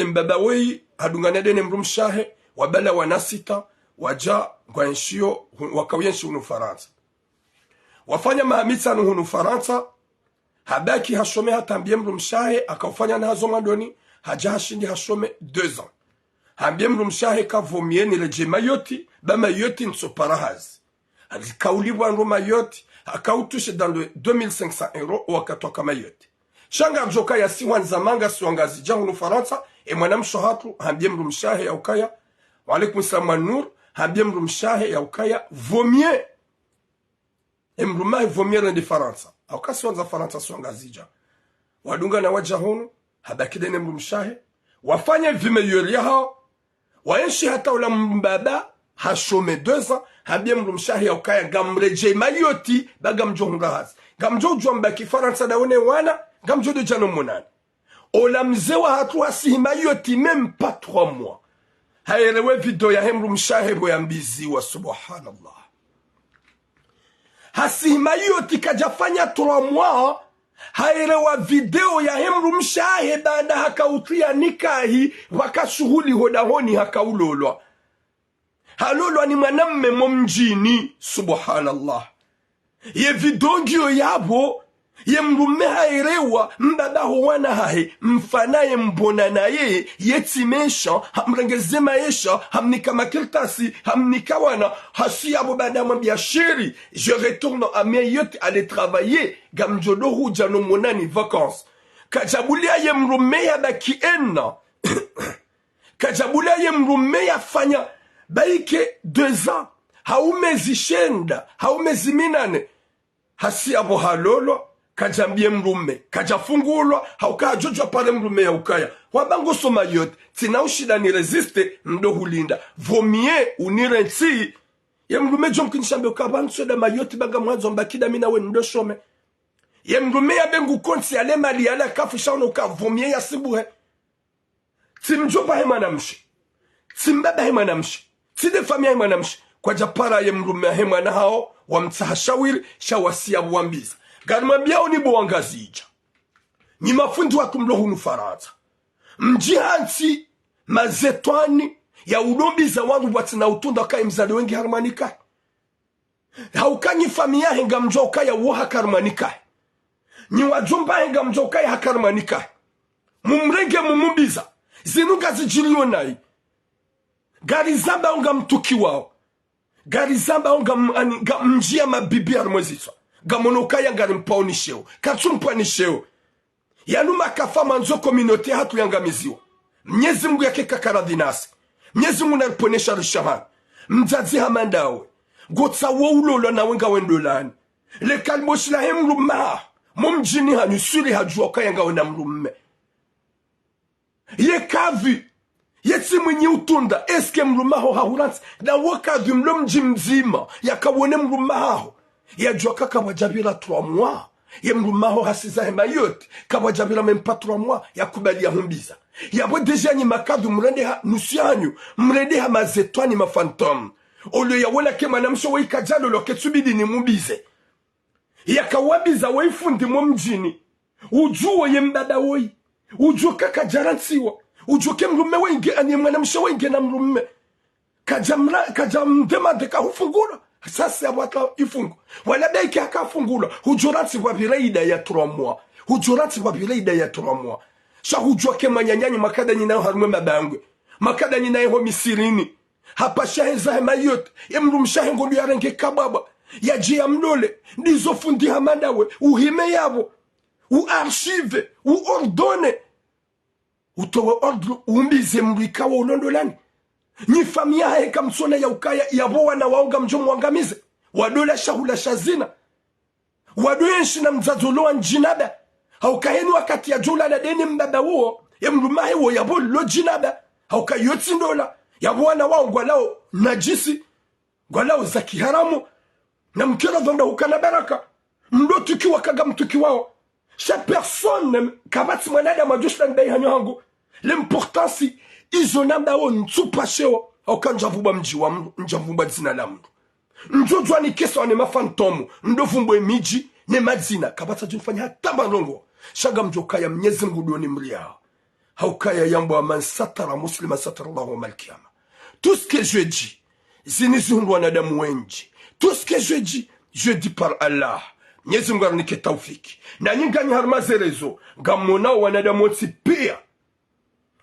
mbaba wei hadunganede ne mrumshahe wabala wanasita waja kwa nshio wakawienshi hunu Faransa wafanya mahamitsa hunu Faransa habaki hashome hatambie mrumshahe akafanya na hazo madoni haja hashindi hashome 2 ans hambie mrumshahe kavomieni leje mayoti ba mayoti nsoparahaz alikaulibwa ndo mayoti akautushe dans le 2500 € wakatoka mayoti shanga mjoka ya siwanza manga siwangazi jangu Faransa e mwanamsho hatu hambie mrumshahe ya ukaya wa alaikum salam nur hambie mrumshahe ya ukaya vomier mrumahe vomier ndi Faransa aukasi wanza Faransa siwangazi ja wadunga na wajahunu habakide ne mrumshahe wafanye vimeyori hao waenshi hata ula mbaba hashome 2 ans hambie mrumshahe ya ukaya gamreje mayoti baga mjohunga hazi gamjo ujwa mbaki Faransa daone wana gamjo de jano monani ola mzewa hatu wasihima yoti même pas 3 mois haelewe video ya hemru mshahebo ya mbizi wa subhanallah hasihima yoti kajafanya 3 mois haelewa video ya hemru mshahe baada hakautia nikahi wakashuhuli hodahoni hakaulolwa halolwa ni mwanamme momjini subhanallah ye video ngio yabo ye mrume hairewa mbadaho wana hae mfanaye mbona na ye yetimesha hamrengeze maisha hamnika makirtasi hamnika wana hasi abo bada mwambia sheri je retourne à Mayotte aller travailler gamjodo huja no monani vacances kajabulia ye mrume ya baki enna kajabulia ye mrume ya fanya baike 2 ans haumezi shenda haumezi minane hasi abo halolo kajambie mrume kajafungulwa haukaa jojo pale mrume ya ukaya wabango soma yote tina ushida ni resiste ndo hulinda vomie unire nti ye mrume jomkinishambe ukabanso da mayoti baga mwanzo mbakida mina we ndo shome ye mrume ya bengu konti ale mali ala kafu shauna uka vomie ya sibuhe timjoba hema na mshi timbaba hema na mshi tide famia hema na mshi kwa japara ye mrume hema na hao wamtahashawiri shawasia wambiza Garmambia onibo wangazija. Ni mafundi wa kumlo hunu Faransa. Mjihansi mazetwani ya udombi za wangu watina utunda kaya mzade wengi harmanika. Haukanyi familia henga mjoka ya uoha karmanika. Ni wajomba henga mjoka ya hakarmanika. Mumrenge mumumbiza. Zinuga zijilio nai. Garizamba unga mtuki wao. Garizamba unga mjia mabibi harmoziswa. Gamonoka ya ngari mpaoni sheo. Katsumpani sheo. Yanuma kafa manzo kominote hatu yangamiziwa. Mnyezi Mungu yake kakaradhinasi. Mnyezi Mungu nariponesha rishahan. Mzazi hamandawe. Gotsa woulo na wenga wendolani. Le kalboshi la hemrumaha. Mumjini hanusuri hajua kaya nga mrumme. Ye kavi. Yeti mwenye utunda. Eske mrumaho hahuransi. Na wakavi mlomji mzima. Yakawone mrumaho. Ya jua kaka wajabira 3 mois. Ye mrumaho hasiza hema yote. Kawajabira même pas 3 mois. Ya kubali ya humbiza. Ya bo deja ni makadu mrende ha nusianyu. Mrende ha mazetwani mafantom. Olo ya wala ke manamsho wa ikajalo lo ketsubidi ni mumbize. Ya kawabiza wa ifundi mjini. Ujuo ye mbada woi. Ujuo kaka jaransiwa. Ujuo ke mrume wa inge ani manamsho wa inge na mrume. Kajamdema deka hufungura. sasa wata ifungo wala beki akafungula hujuranti kwa bireida ya 3 mois hujuranti kwa bireida ya 3 mois sha hujua kema nyanyanyi makada nyina harumwe mabangwe makada nyina ho misirini hapa shaheza mayote yemrumshahe ngolu yarenge kababa yaji ya mlole ndizo fundi hamadawe uhime yabo u archive u ordone utowe ordre umbize mrikawa ulondolani ni famia haeka msona ya ukaya yabo wana waonga mjomu wangamize wadola shahula shazina wadoyenshi na mzazoloa njinaba haukaheni wakati ya jula na deni mbaba uo ya mlumahe uo yabo lo jinaba haukayoti ndola yabo wana waongwa lao najisi gwalao za kiharamu na mkira dhonda hukana baraka mdo tuki wakaga mtuki wao cha personne kabati mwanada majushla ndai hanyo hangu l'importance izo namba o ntupasheo hauka njavuba mji wa mdu njavuba zina la mdu njojwa ni kesa wane mafantomu ndovumbo emiji ne madzina kabata junfanya hata malongo shaga mjokaya mnyezi mgudoni mria haukaya yambo aman satara muslima satara Allahu malkiyama. Tout ce que je dis zinizuhundu wanadamu wenji. Tout ce que je dis par Allah. Nyezi mgaru nike taufiki. Na nyinga nyiharmazerezo. Gamona wanadamu wotsi pia.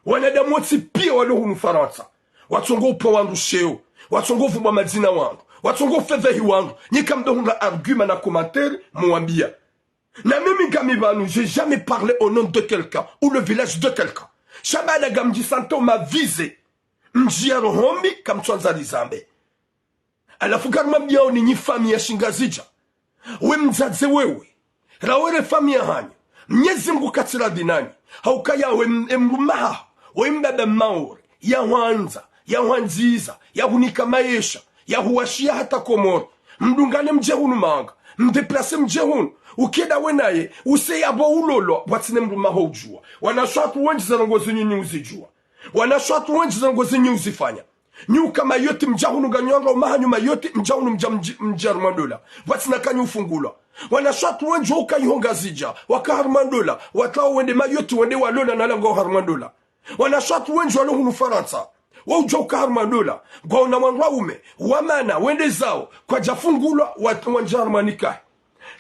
Wanadamu wotsi pia waluhu mfaransa. Watongo upa wandu sheo. Watongo vumba madzina wandu. Watongo fedhehi wandu. Nyika mdohunga argument na commentaire muambia. Na mimi gamibanu, j'ai jamais parlé au nom de quelqu'un. Ou le village de quelqu'un. Shabada gamji santo m'a visé. Njia rohombi kamchwanza lizambe. Alafu karma biao ni famia shingazija. We mzaze wewe. Rawere famia hanyo. Mnyezi mgu katira dinani. Haukaya we mrumaha. We mbebe maure. Ya huanza. Ya huanziza. Ya hunika maesha. Ya huwashia hata komoro. Mdungane mjehunu manga. Mdeplase mjehunu. Ukeda wenaye. Use yabo ulolo. Watine mrumaha ujua. Wanashwatu wenji zarongozi nyinyi uzijua. Wanashwatu wenji zarongozi nyinyi uzifanya. Nyu kama yote mjahunu ganyonga umaha nyuma yote mjahunu mjarmandola. Watina kanyu ufungula. Wanashwatu wenji uka yihonga zija. Waka harmandola. Watao wende mayote wende walola na lango harmandola. Wanashwatu wenji walohunu Faransa. Wauja uka harmandola. Kwa unawanwa ume. Wamana wende zao. Kwa jafungula wanja harmanikahi.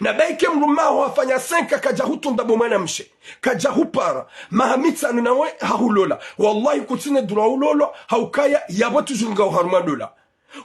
Na baike mrumaho wafanya 5 kaja hutunda bomana mshe. Kaja hupara. Mahamitsa nunawe hahulola. Wallahi kutine dura ulolo. Haukaya yabotu junga uharmandola.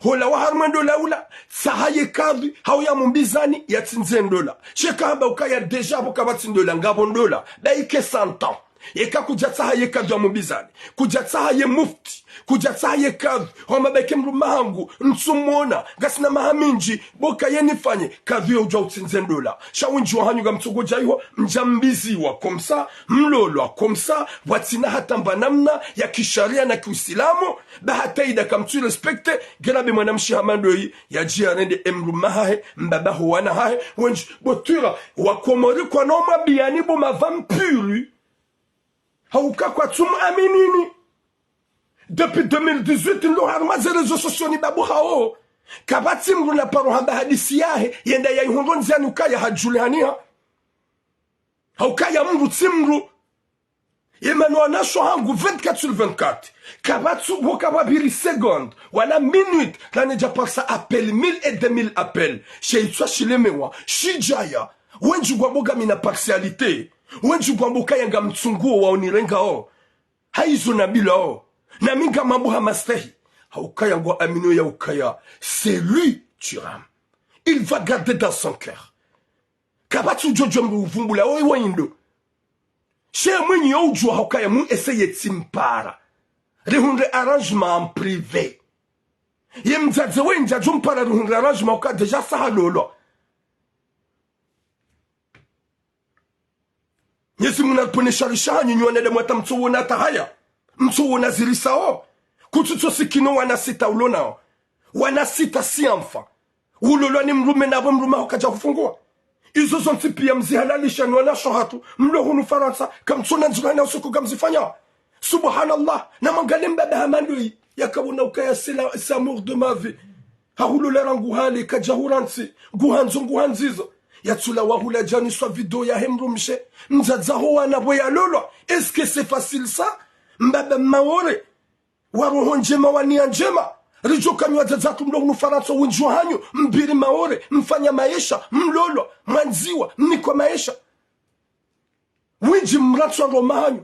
Hola waharmandola ula. Sahaye kadhi. Hauya mumbizani ya tinzendola. Sheka hamba ukaya deja buka batindola. Ngabondola. Baike 100 ans. Eka kujatsaha ye kadhi wa mumbizani. Kujatsaha ye mufti. Kujatsaha ye kadhi. Homa baike mrumahangu. Nsumona. Gasina mahaminji. Boka ye nifanye. Kadhi ya uja utinzendola. Shawinji wa hanyuga mtugoja iho. Mjambizi wa komsa. Mlolo wa komsa. Watina hatamba namna ya kisharia na kiusilamu. Bahataida kamtu respekte. Gerabe mwanamshi hamandoi. Ya jia rende mrumahahe. Mbabaho wanahahe. Wenji botura. Wakomori kwa noma biyanibu mavampuri. Hauka kwa tumu aminini. Depuis 2018, ndo harmaze rezo sosyo ni babu hao. Kabati mru na paro hamba hadisi yahe. Yenda ya ihondonzi ya nukaya hajule haniha. Hauka ya mru timru. Yemanu anasho hangu 24 sur 24. Kabatu boka wabiri seconde. Wala minute. Lane japarsa appel. 1000 et 2000 appel. Sheitwa shilemewa. Shijaya. Wenju gwamboga mina partialite. Wenju gwamboka yanga mtsunguo wa unirenga o. Haizo nabila o. Na minga mabuha mastehi. Haukaya ngwa amino ya ukaya. C'est lui, Turam. Il va garder dans son cœur. Kabatu jojo mbuvumbula oi waindo. She mwenye ya ujua haukaya mu eseye timpara. Rehunre arrangement en privé. Ye mzaze wenja jumpara rehunre arrangement uka deja saha lolo. Nyezi muna pone sharisha nyinyi wanede mwata mtuwo na tahaya. Mtuwo na zirisa o. Kututo sikino wanasita ulona o. Wanasita si anfa. Ulolo ni mrume na mrume wakaja kufungua. Izo zonti pia mzihalalisha ni wanasho hatu. Mlohunu Faransa. Kamtuna nzugana usuku kamzifanya. Subhanallah. Na mangali mbebe hamandui. Yakabuna ukaya c'est amour de ma vie. Hahulola rangu hali kajahuransi. Guhanzo nguhanzizo. Yatula wahula jani swa video ya hemrumshe. Mzazaho wanaboya lolo. Est-ce que c'est facile ça? Mbebe maore. Waroho njema wania njema. rijoka nywaza zatu mlo nufaransa winjwa hanyu mbiri maore mfanya maisha mlolo mwanziwa mniko maisha winji mratsu wa roma hanyu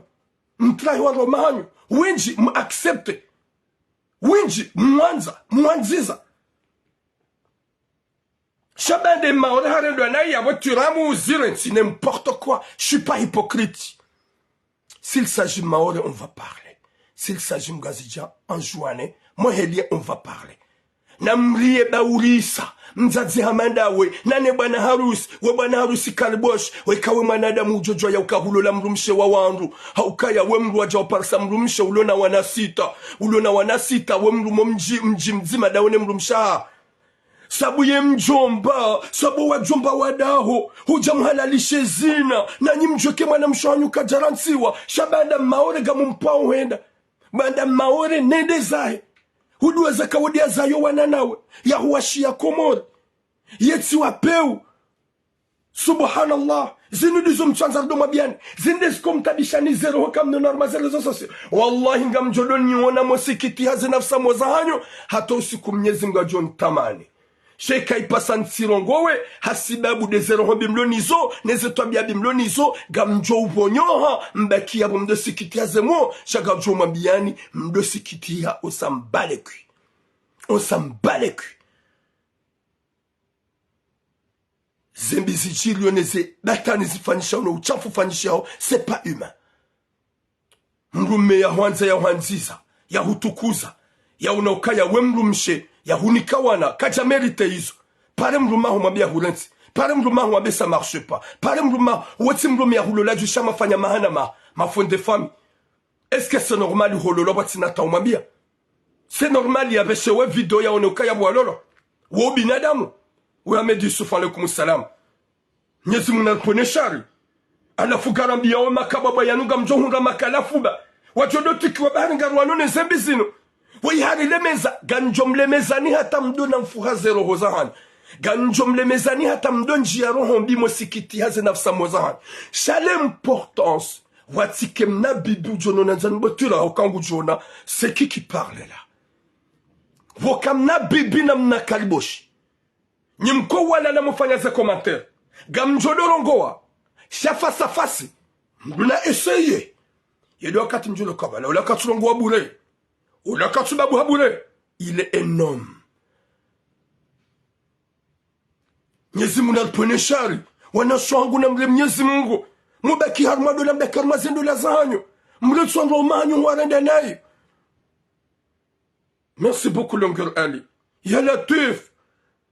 mtrahi wa roma hanyu winji m'accepte winji mwanziza Chabande maore harendo na yabo turamu uzirensi n'importe quoi. Je suis pas hypocrite. S'il s'agit maore, on va parler. S'il s'agit mgazija en jouane, mohelie on va parler. Namrie baurisa, mzazi hamanda we, nane bwana harusi, we bwana harusi kalbosh, we kawe manada mujojo ya ukahulo la mrumshe wa wandu, haukaya we mru waja waparsa mrumshe ulona wanasita, we mrumo mji mzima daone mrumsha. Sabu ye mjomba, sabu wajomba wadaho, huja mhalalishe zina, na nyimjoke mwana mshoanyu kajaransiwa, shabanda maore gamu mpao huenda, banda maore nende zahe, huduwa za kawadia zayo wananawe, ya huwashia komori, yeti wapeu, subhanallah, zinu dizo mchanzar do mabiani, zindes kom tabishani zero hokam no normazele zososio, wallahi nga mjodoni wana mosikiti hazi nafsa mozahanyo, hato usiku mnyezi mga jon tamani. Sheka ipasan sirongowe, hasibabu de zero hombi mlonizo, nezetwabia bimlonizo, gamjo ubonyoha, mbaki ya mdo sikitia zemo, shaka jo mabiani, mdo sikitia, osambalekui. Zembi zichili yoneze, batani zifanisha ono, uchafu fanisha ono, c'est pas humain. Mrume ya huanza ya huanziza, ya hutukuza, ya unaukaya we mrumshe, ya hunikawana kaja mérite hizo pare mruma humabia hulensi pare mruma humabe ça marche pas pare mruma woti mruma ya hulola du chama fanya mahana ma fond de famille. Est-ce que c'est normal hololo wati nata humabia? C'est normal ya beshewe video ya onoka ya bwalolo wo binadamu wa Ahmed Yusuf alaykum salam nyezi munalpone shari alafu garambia wa makababa yanuga mjohunga makalafuba wajodo tikiwa bahari ngarwano ne zembizino wihari lemeza ganjom lemezani hata mdo na mfuhaze roho zahan ganjom lemezani hata mdo njia roho mbimo sikiti haze nafsa mozahan chale importance watike mna bibu jono na zanbotula okangu jona c'est qui parle là vokamna bibi na mna kaliboshi nyimko wala na mufanya za commentaire gamjodo rongoa shafa safasi mduna essayer yedo wakati mjulo kabala wala wakati rongoa bure Ulakatsubabu habure, il est un homme. Nyezi munalpone shari, wanaswangu na mle mnyezi mungu. Mubaki harmado na mbeki harmazendo la zahanyo. Mle tsuango umanyo warenda nayo. Merci beaucoup l'oncle Ali. Ya Latif.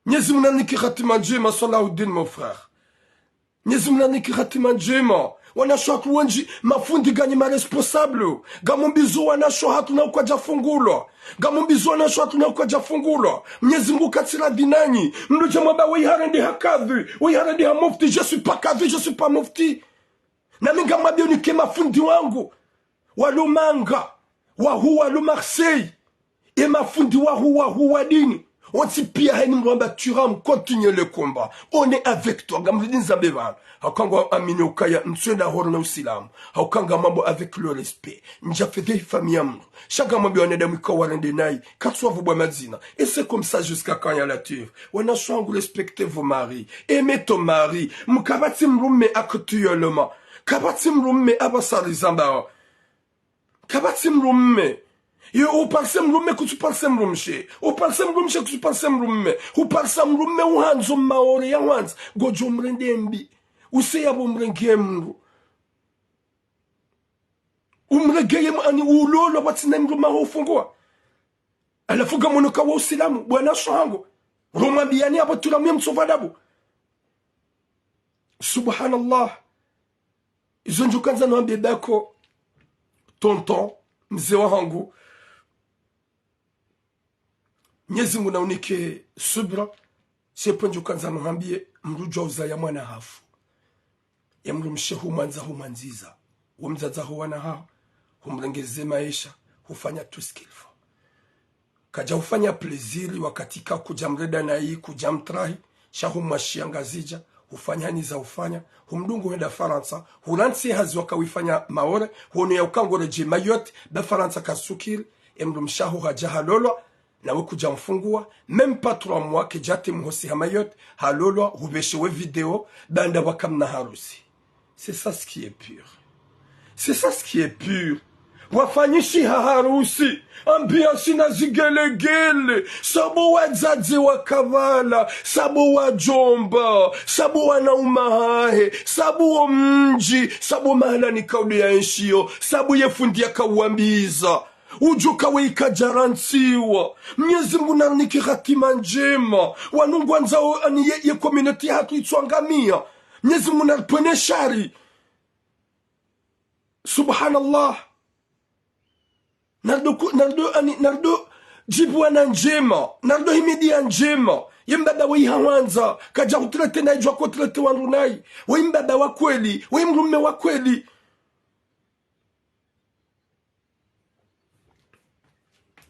Nyezi munaniki khatima njema Salahuddin mon frère. Nyezi munaniki khatima njema. Wanasho kuwenji mafundi gani ma responsable gamumbizo wanasho hatuna kwa jafungulo gamumbizo wanasho hatuna kwa jafungulo Mwenyezi Mungu katira dinani mndoje mwaba wiharende hakadhi wiharende ha mufti je suis pas kadhi je suis pas mufti na minga mwabio nike mafundi wangu walumanga wa huwa lu Marseille et mafundi wa huwa dini on t'y pia heni mwamba turam continue le combat on est avec toi gamudin zabeba hakanga amini ukaya nswenda horo na usilamu hakanga mambo avec le respect njafede famille amru chaque mambo on est dans ko warende nai katwa vubwa mazina et c'est comme ça jusqu'à quand ya Latif wana shangu respectez vos maris aimez ton mari mukabati mrume actuellement kabati mrume abasari zamba kabati mrume Yo upalse mrume kutupalse mrumshe upalse mrumshe kutupalse mrume upalse mrume uhanzo maore ya wanza gojo mrende mbi useya bo mrenge mru umregeye ani ulolo watsine mruma hofungwa alafuga monoka wa usilamu bwana shango roma biani hapo tulamwe msovadabu subhanallah izonjo kanza no ambedako tonton mzee wangu Nyezi Mungu naunike subra seponjo kanza nuhambie mrujo uzaya mwana hafu ya mrumshe humanza humanziza umzaza huwana hao humrengeze maisha hufanya tout ce qu'il faut kaja hufanya pleziri wakatika kujamreda na hii kujamtrahi shahumashia ngazija hufanya niza hufanya humdungu henda Faransa huransi hazi wakawifanya maore huonu ya ukango reje Mayotte ba Faransa kasukiri emrumshahu hajaha lolo nawe kuja mfungua même pas 3 mois ke jate mhosi hamayot halolwa hubeshewe video banda wakamna harusi. C'est ça ce qui est pur. C'est ça ce qui est pur. Wafanyishi harusi ambiansi na zigelegele sabo wazazi wa kavala sabo wa jomba sabo wana umahahe sabo mji sabo mahala ni kauli ya nshio sabo yefundi akawambiza ujuka weikajaransiwa Mwenyezi Mungu naniki hatima njema wanungwanzao ani ye community hatu itwangamia Mwenyezi Mungu nalipwene shari subhanallah. Nardo jibwana njema nardo himidia njema yembaba weihawanza kaja kutrete na ijwa kotrete wanunai wembaba wa kweli wemrume wa kweli.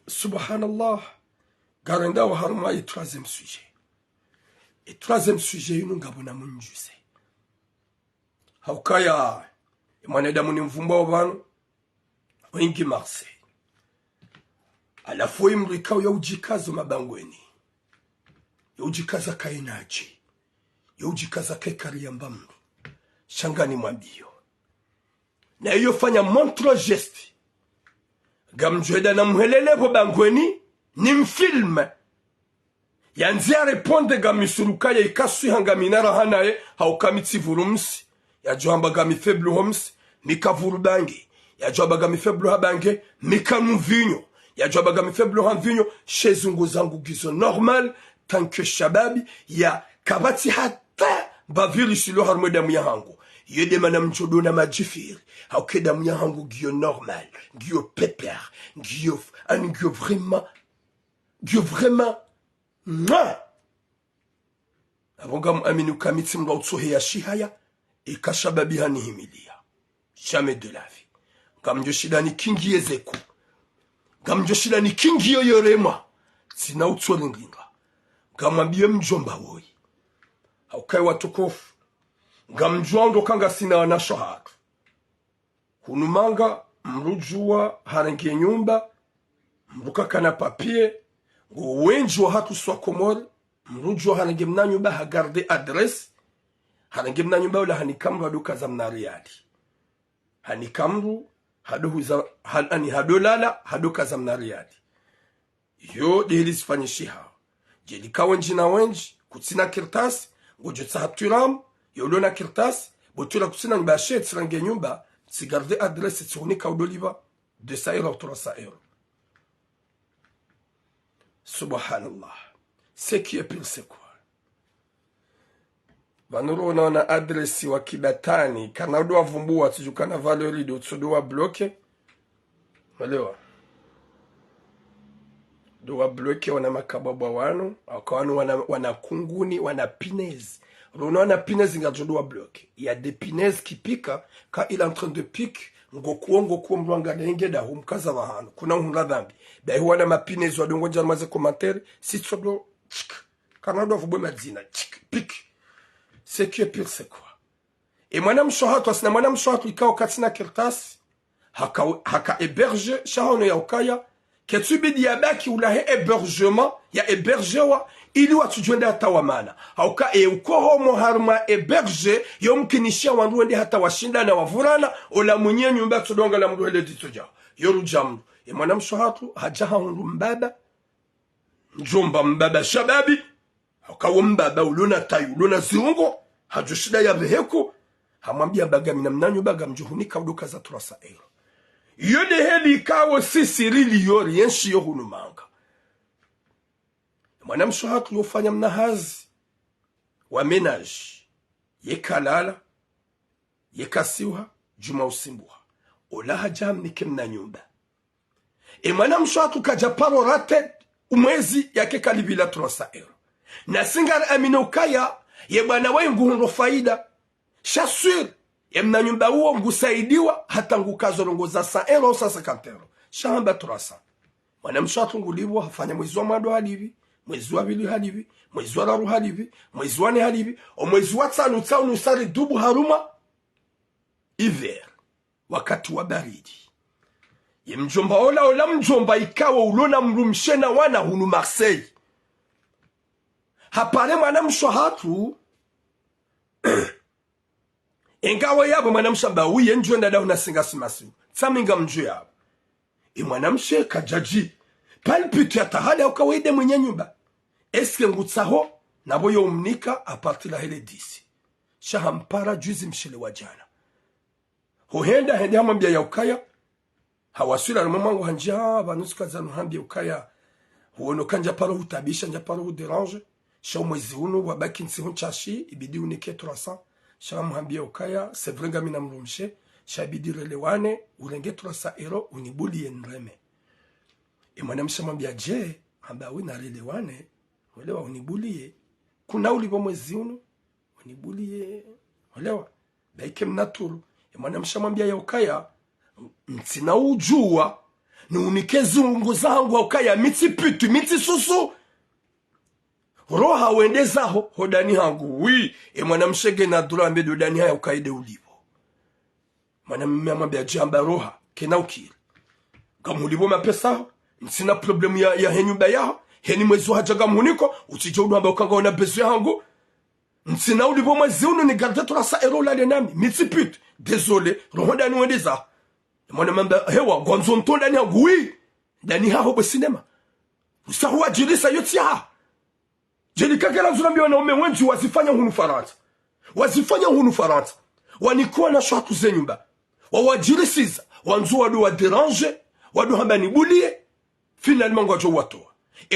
Subhanallah. Garenda wa harma et troisième sujet. Et troisième sujet yunungabona munjuse haukaya mwaneda muni mvumba wa banu wengi Marseille alafu imrikao ya ujikazo mabangweni ya ujikaza kainaji ya ujikaza kekari ya mbamru shangani mwambio na iyo fanya montre geste gamjweda na mhelelevo bangweni ni mfilme yanzia reponde gamisurukaya ikasui hangaminara hanaye haukamitsi vurumsi ya johamba gamifeblu homs mikavuru bangi ya johamba gamifeblu habange mikanuvinyo ya johamba gamifeblu hanvinyo shezungu zangu gizo normal tanke shababi ya kabati hata baviri silo harmo damu ya hangu yede mana mjodo na majifiri hauke damu ya hangu giyo normal giyo pepper giyo vraiment mwa abonga aminu kamitsi mwa utsohe ya shihaya ikashababi hanihimilia jamais de la vie gamjoshida ni kingi yezeku gamjoshida ni kingi yoyorema sina utsolinginga gamwambie mjomba woi haukai watukufu gamjwando kanga sina wanashohatu hunumanga mrujua harengie nyumba mruka kana papie wenji wa hatu swa komori mrujua harengie mna nyumba hagarde adresse harengie mna nyumba ula hanikamru haduka za mnariadi hanikamru haduhuza hadolala haduka za mnariadi yo dehili sifanyishi hao jelika wenji na wenji kutsina kirtasi ngojotsa haturam yolona kirtasi botula kutsina mbashe tsirange nyumba sigarde adresse tsunika udoliva 200 € 300 €. Subhanallah. Ce qui est pire c'est quoi? Banuro na adresse wa kibatani kana do avumbua tujukana valeri do tsodo wa bloke. Walewa. Do wa bloke wana makababa wano, akawanu wana kunguni, wana pinez. Wana pinez ngajodo wa bloke. Il y a des pinez qui piquent quand il est en train de piquer. Ngokuo mwanga ngeda humkaza wahano kuna hunga dhambi bai wana mapinez wa dongo jana maze commentaire si tsodo kana do vubwe madzina pique. Ce qui est pire c'est quoi? Et mwanam shohatu asina mwanam shohatu ikao katina kirtas haka héberge shahono ya ukaya ketubidi ya baki ulahe hébergement ya hébergewa ili watujwende hata wamana hauka uko homo harma héberge yomkinishia wanduende hata washinda na wavurana ola mwenye nyumba tudonga la mduele ditoja yoru jamdu mwanam shohatu hajaha hundu mbaba njomba mbaba shababi hauka mbaba ulona tayu ulona ziungo hajushida ya beheko hamwambia baga mina mnanyo baga mjuhunika uduka za 300 €. Yode heli ikawo sisi rili yori yenshi yohunu manga. Mwanam shohatu yofanya mnahazi wa menaji yekalala yekasiwa juma usimbuha olaha jamnike mna nyumba mwanam shohatu kajaparo rate umwezi yake kalibila 300 €. Na singari amino kaya ye bwana wengu hundo faida shasur ye mna nyumba huo ngusaidiwa hata ngukazorongo za 100 € au 150 €. Shamba 300. Mwana mshatu ngulibwa hafanya mwezi wa mwado hadivi, mwezi wa bili hadivi, mwezi wa raru hadivi, mwezi wa ne hadivi, o mwezi wa tsanu tsanu sari dubu haruma hiver wakati wa baridi. mjomba ola mjomba ikawa ulona mrumshena wana hunu Marseille. Hapale mwanamsho hatu ingawa yabo mwanamshamba wiye njwe ndada unasinga simasiu tsaminga mjwe yabo mwanamshe kajaji palpitu ya tahali au kawaide mwenye nyumba eske ngutsaho nabo yo umnika apartila hele disi shahampara juizi mshele wa jana huhenda hende hamambia ya ukaya hawasula na mamangu hanjia banuska zanu hambia ukaya huono kanja paro hutabisha nja paro huderange shao mwezi unu wabaki nsihun chashi ibidi unike 300 shao muhambia ukaya sevrenga mina mrumshe shabidi relewane urenge 300 euro unibuli yenreme mwanamsha mwambia je hamba wina relewane walewa unibulie kuna ulipo mwezi unu unibulie walewa baike mnaturu mwanamsha mwambia ya ukaya mtina ujua ni unikezi ungu zangu wa ukaya miti pitu miti susu roha wende zaho hodani hangu wi mwanamshege na dula ambedo dani haya ukaide ulipo mwanamwambia jamba roha kena ukiri gamulipo mapesa mtina problemu ya henyumba yao heni mwezi hajaga muniko utije udu amba ukanga wana bezu yangu mtina ulipo mwezi unu ni garde 300 euro lale nami miti pitu désolé roho dani wende zaho mwanamwambia hewa gwanzo mtonda ni hangu wi dani haho bo sinema usahuwa jirisa yoti ya jelika kela nzulambia wanaume wengi wazifanya hunu Faransa. Wazifanya hunu Faransa. Wanikuwa na shatu zenyumba. Wawajirisiza. Wanzu wadu waderange. Wadu hamba nibulie. Finalement wajo watoa.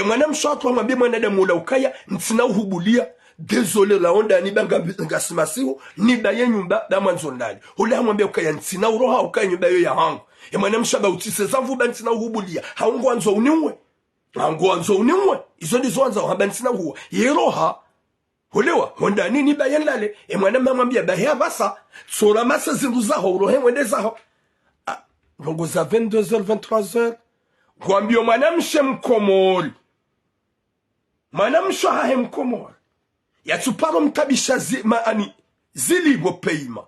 Mwana mshatu wamambia mwanadamu ula ukaya. Ntina uhubulia. Désolé la onda nibanga ngasimasihu. Niba ye nyumba da mwanzondali. Hule hamwambia ukaya ntina uroha ukaya nyumba yo ya hangu. Mwana mshaba utise zamvuba ntina uhubulia. Haungu wanzo uniwe. Hangu wanzo uniwe. Izo ndizo wanza wahamba ntina huwa. Yeroha. Hulewa. Honda nini bayan lale. Mwana mwambia bahia basa. Sora masa zinduzaho. Urohe mwende zaho. Rongo za 22h, 23h. Gwambio mwanamshe mkomori. Mwanamsho hahe mkomori. Yatuparo mtabisha zilibo peima.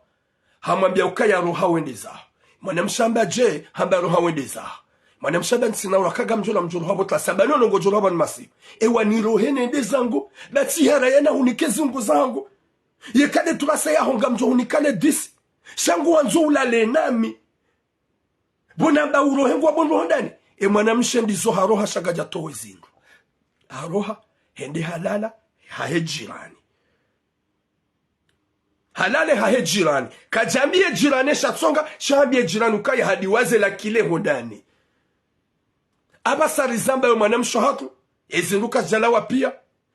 Hamwambia ukaya roha wende zaho. Mwanamshamba je hamba roha wende zaho. Mwanamshamba nsina urakaga mjola mjola habotla sabano nongo jola ban masi ewa ni rohene nde zangu bati hera yana unikezi ungu zangu yekade tulasa ya honga mjo unikale 10 shangu wanzo ulale nami bonamba urohengu wabondo ndani mwanamshe ndizo haroha shagaja towe zindu haroha hende halala hahejirani halale hahejirani kajambie jirani shatsonga shambie jirani ukaya hadiwaze la kile hodani aba sarizamba yo mwanamsho hatu ezinduka jalawa pia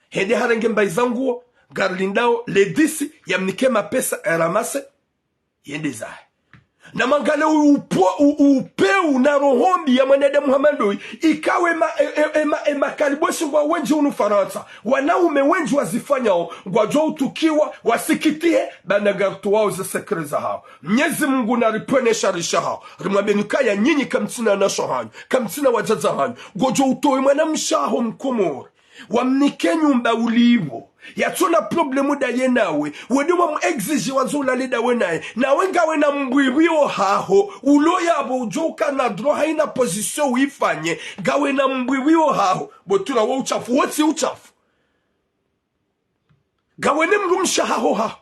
hende harenge mbaizanguo garlindao ledisi yamnike mapesa eramase yende zahe na mangale upeu na rohombi ya mwanadamu Muhammadu ikawe makariboshi ngwa wenji unu Faransa wanaume wenji wazifanya ngwa utukiwa wasikitie banagartu wao za sekreza hao Mwenyezi Mungu na riponesha risha hao rimwabenikaya nyinyi kamtina na shohanyu kamtina wajaza hanyu ngojo utoe mwanamshaho mkomori wamnike nyumba ulivo yatuna problemu da yenawe wedi wa exige wazula leda wenae na wenga wena mbwiwio haho ulo yabo ujoka na dro haina position uifanye gawe na mbwiwio haho botura wa uchafu woti uchafu gawe ne mrumsha haho ha